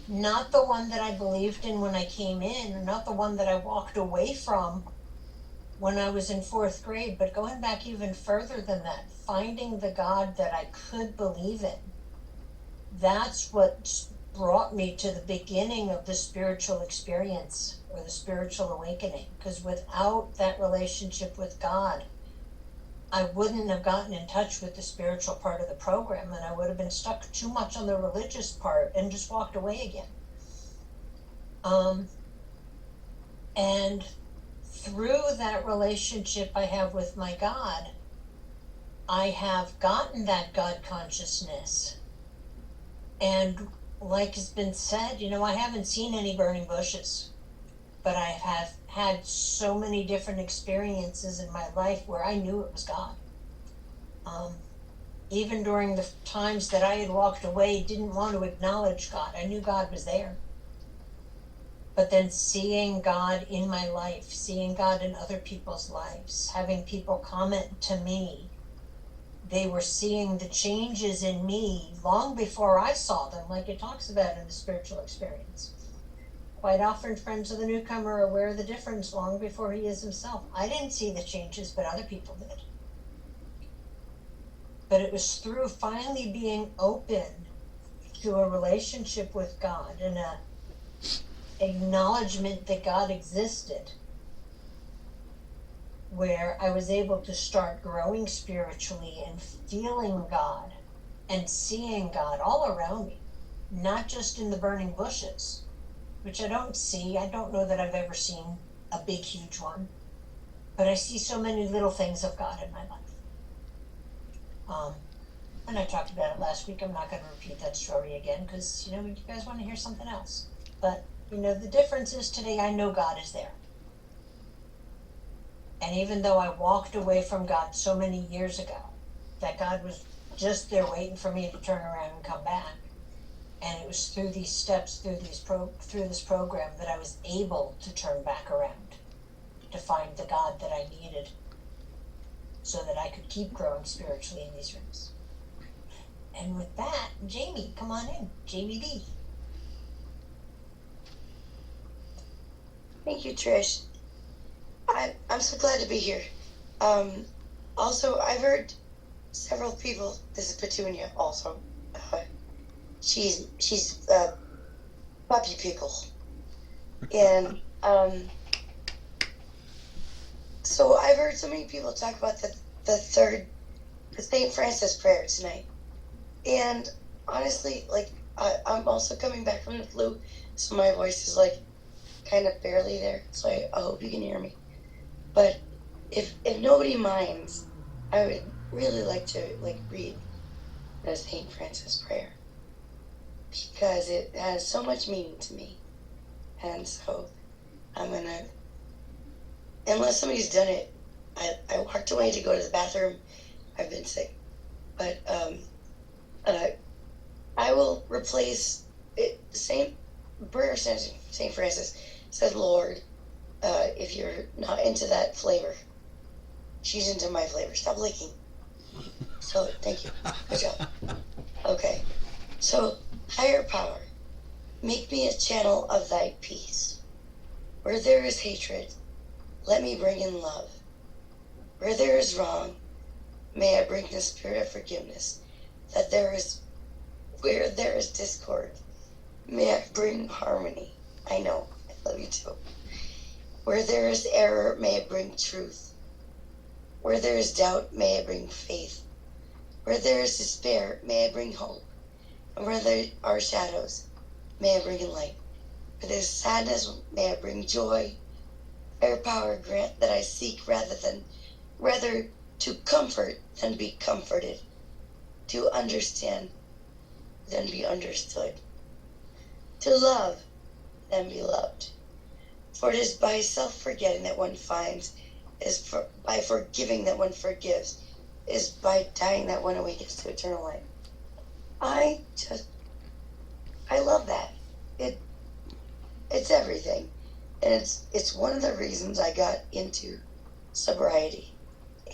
not the one that I believed in when I came in, or not the one that I walked away from when I was in 4th grade, but going back even further than that, finding the God that I could believe in. That's what brought me to the beginning of the spiritual experience, or the spiritual awakening. Because without that relationship with God, I wouldn't have gotten in touch with the spiritual part of the program, and I would have been stuck too much on the religious part and just walked away again. And through that relationship I have with my God, I have gotten that God consciousness. And like has been said, I haven't seen any burning bushes, but I have had so many different experiences in my life where I knew it was God. Even during the times that I had walked away, didn't want to acknowledge God. I knew God was there. But then seeing God in my life, seeing God in other people's lives, having people comment to me, they were seeing the changes in me long before I saw them, like it talks about in the spiritual experience. Quite often, friends of the newcomer are aware of the difference long before he is himself. I didn't see the changes, but other people did. But it was through finally being open to a relationship with God and a acknowledgement that God existed, where I was able to start growing spiritually and feeling God and seeing God all around me, not just in the burning bushes, which I don't see. I don't know that I've ever seen a big, huge one, but I see so many little things of God in my life. And I talked about it last week. I'm not going to repeat that story again because, you guys want to hear something else. But, the difference is today I know God is there. And even though I walked away from God so many years ago, that God was just there waiting for me to turn around and come back. And it was through these steps, through this program, that I was able to turn back around, to find the God that I needed, so that I could keep growing spiritually in these rooms. And with that, Jamie, come on in. Jamie B. Thank you, Trish. I'm so glad to be here. Also, I've heard several people. This is Petunia. Also, she's puppy pickle, and so I've heard so many people talk about the St. Francis prayer tonight. And honestly, I'm also coming back from the flu, so my voice is kind of barely there. So I hope you can hear me. But if nobody minds, I would really like to read the St. Francis prayer, because it has so much meaning to me. And so I'm gonna, unless somebody's done it, I walked away to go to the bathroom. I've been sick, but I will replace it. The same prayer says, St. Francis said, Lord, if you're not into that flavor, she's into my flavor. Stop licking. So, thank you. Good job. Okay. So, higher power, make me a channel of thy peace. Where there is hatred, let me bring in love. Where there is wrong, may I bring the spirit of forgiveness. Where there is discord, may I bring harmony. I know, I love you too. Where there is error, may I bring truth. Where there is doubt, may I bring faith. Where there is despair, may I bring hope. And where there are shadows, may I bring in light. Where there is sadness, may I bring joy. Higher power, grant that I seek rather to comfort than be comforted, to understand than be understood, to love than be loved. For it is by self-forgetting that one finds, by forgiving that one forgives, is by dying that one awakens to eternal life. I love that. It's everything. And it's one of the reasons I got into sobriety.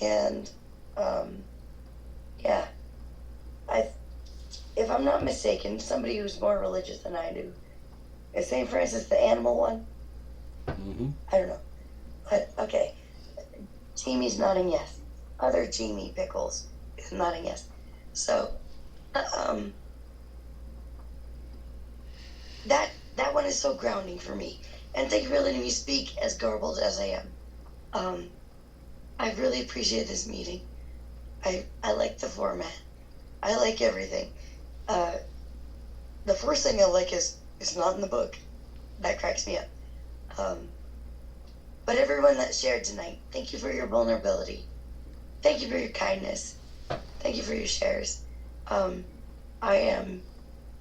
And yeah, if I'm not mistaken, somebody who's more religious than I do, is St. Francis the animal one? Mm-hmm. I don't know. But okay. Jamie's nodding yes. Other Jamie Pickles is nodding yes. So that one is so grounding for me. And thank you for letting me speak, as garbled as I am. I really appreciate this meeting. I like the format. I like everything. The first thing I like is it's not in the book. That cracks me up. But everyone that shared tonight, thank you for your vulnerability. Thank you for your kindness. Thank you for your shares. I am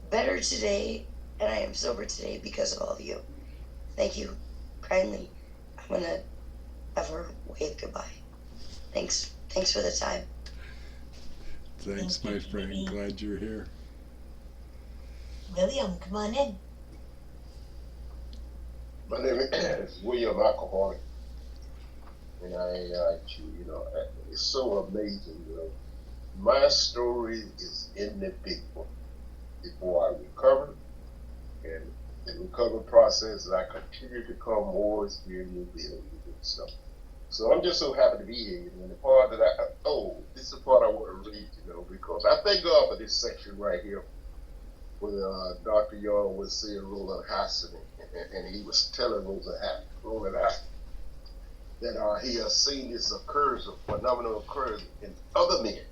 better today, and I am sober today because of all of you. Thank you kindly. I'm going to have her wave goodbye. Thanks for the time. Thanks, my friend. Glad you're here. William, come on in. My name is William Alcoholic, and it's so amazing, My story is in the big book. Before I recovered, and the recovery process, I continue to come more experience and stuff. So I'm just so happy to be here. And the part that this is the part I want to read, because I thank God for this section right here, where Dr. Young was saying Roland Hassan, and he was telling Roland Hassan that he has seen this phenomenal occurs in other men,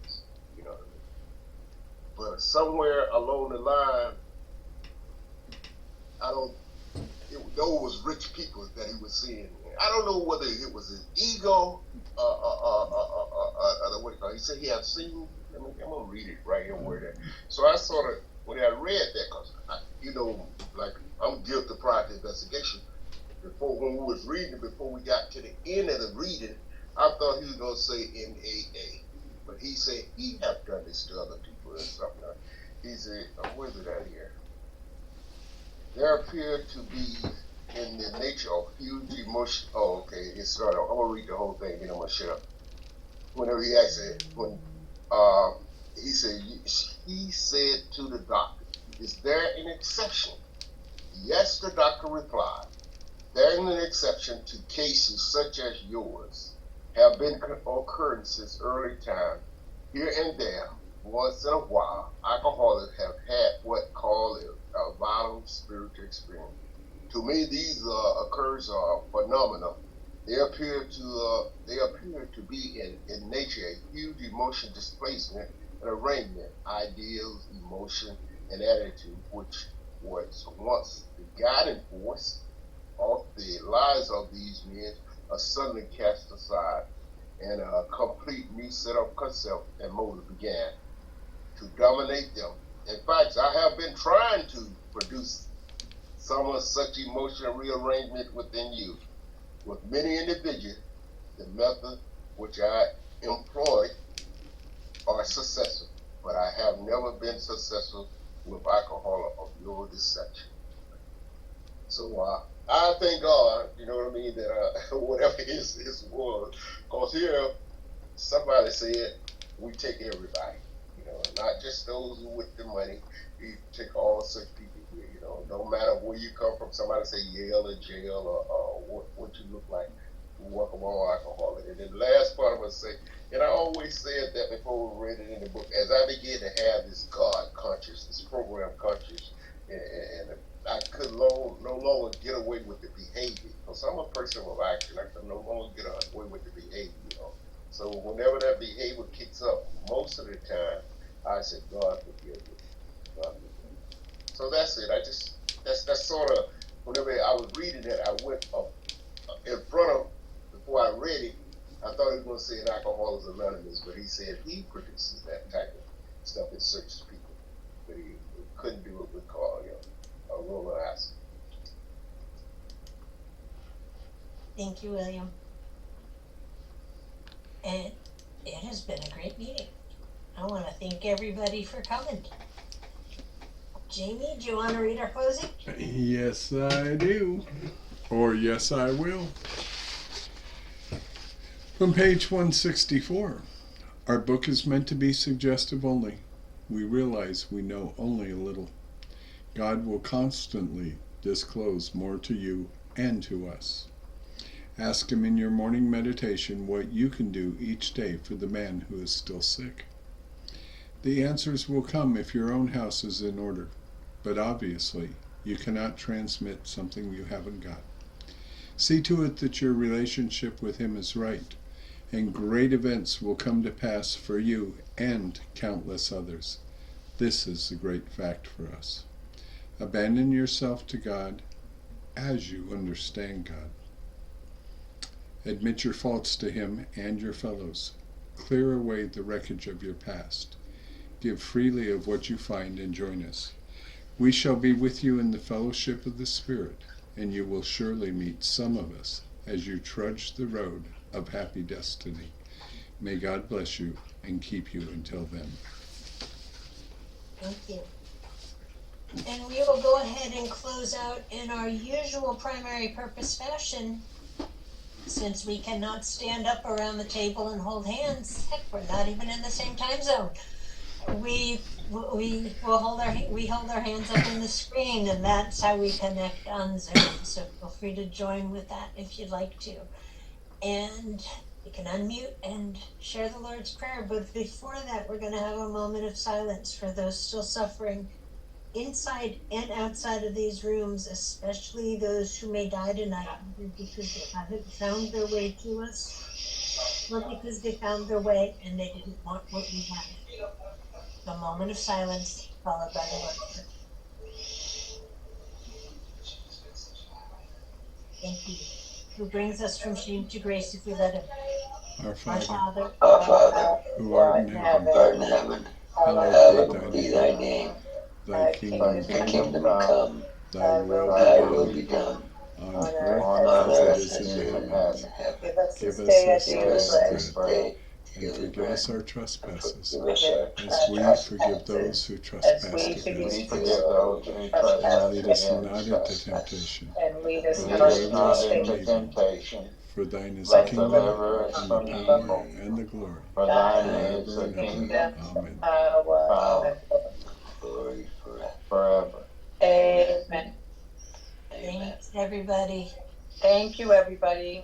But somewhere along the line, those was rich people that he was seeing. I don't know whether it was his ego, he said he had seen. I'm gonna read it right here where that. So I sort of, when I read that, because like I'm guilty prior to investigation. When we was reading, before we got to the end of the reading, I thought he was gonna say NAA, but he said he have done this to other people and something. He said, where's it at here? There appear to be in the nature of huge emotion. Oh, okay. It started. I'm gonna read the whole thing, then I'm gonna shut up. Whenever he asked it, he said to the doctor, "Is there an exception?" Yes, the doctor replied. There is an exception to cases such as yours. Have been occurring since early time, here and there. Once in a while, alcoholics have had what called a violent spiritual experience. To me, these occurs are phenomenal. They appear to be in nature a huge emotion displacement and arrangement, ideals, emotion, and attitude, which was once the guiding force of the lives of these men, are suddenly cast aside, and a complete new set of concept and motive began to dominate them. In fact, I have been trying to produce some of such emotional rearrangement within you. With many individuals, the method which I employ are successful, but I have never been successful with alcohol of your deception. So I thank God, you know what I mean, that whatever his was, because here somebody said we take everybody, not just those who with the money. We take all such people here, no matter where you come from. Somebody say Yale or jail or what you look like. We welcome all alcoholics. And then the last part I'm going to say, and I always said that before we read it in the book, as I began to have this God conscious, this program conscious, and I could no longer get away with the behavior. Because I'm a person of action. I could no longer get away with the behavior, So whenever that behavior kicks up, most of the time, I said, God forgive me. God forgive me. So that's it. That's sort of, whenever I was reading it, I went up in front of, before I read it, I thought he was going to say Alcoholics Anonymous, but he said he produces that type of stuff in certain people. But he couldn't do it with Roland Hassan. Thank you, William. And it has been a great meeting. I want to thank everybody for coming. Jamie, do you want to read our closing? Yes, I do. Or yes, I will. From page 164. Our book is meant to be suggestive only. We realize we know only a little. God will constantly disclose more to you and to us. Ask Him in your morning meditation what you can do each day for the man who is still sick. The answers will come if your own house is in order, but obviously you cannot transmit something you haven't got. See to it that your relationship with Him is right, and great events will come to pass for you and countless others. This is the great fact for us. Abandon yourself to God as you understand God. Admit your faults to Him and your fellows. Clear away the wreckage of your past. Give freely of what you find and join us. We shall be with you in the fellowship of the Spirit, and you will surely meet some of us as you trudge the road of happy destiny. May God bless you and keep you until then. Thank you. And we will go ahead and close out in our usual primary purpose fashion. Since we cannot stand up around the table and hold hands, heck, we're not even in the same time zone. We hold our hands up in the screen, and that's how we connect on Zoom. So feel free to join with that if you'd like to. And you can unmute and share the Lord's Prayer. But before that, we're going to have a moment of silence for those still suffering inside and outside of these rooms, especially those who may die tonight because they haven't found their way to us, or because they found their way and they didn't want what we had. A moment of silence followed by the Lord's Prayer. Thank you. Who brings us from shame to grace if we let him. Our Father, Our Father, who art in heaven, hallowed be thy name. thy kingdom Thy come, kingdom come, thy thy will will be be done, done, on on earth earth as it is in the in heavens. heaven. Give us Give this us day our this Give daily us day this bread. day and daily forgive bread, us our and trespasses, forgive us our as we trespasses, forgive those who As trespass we against forgive us. Forgive those who And trespass lead us against not into us. temptation, and lead us but Lead not us deliver not us from into evil. temptation, For thine is the but kingdom, deliver us and the from power, evil. and the glory, For thine forever is the and ever. kingdom, Amen. power, glory forever. forever. Amen. Amen. Thanks, everybody. Thank you, everybody.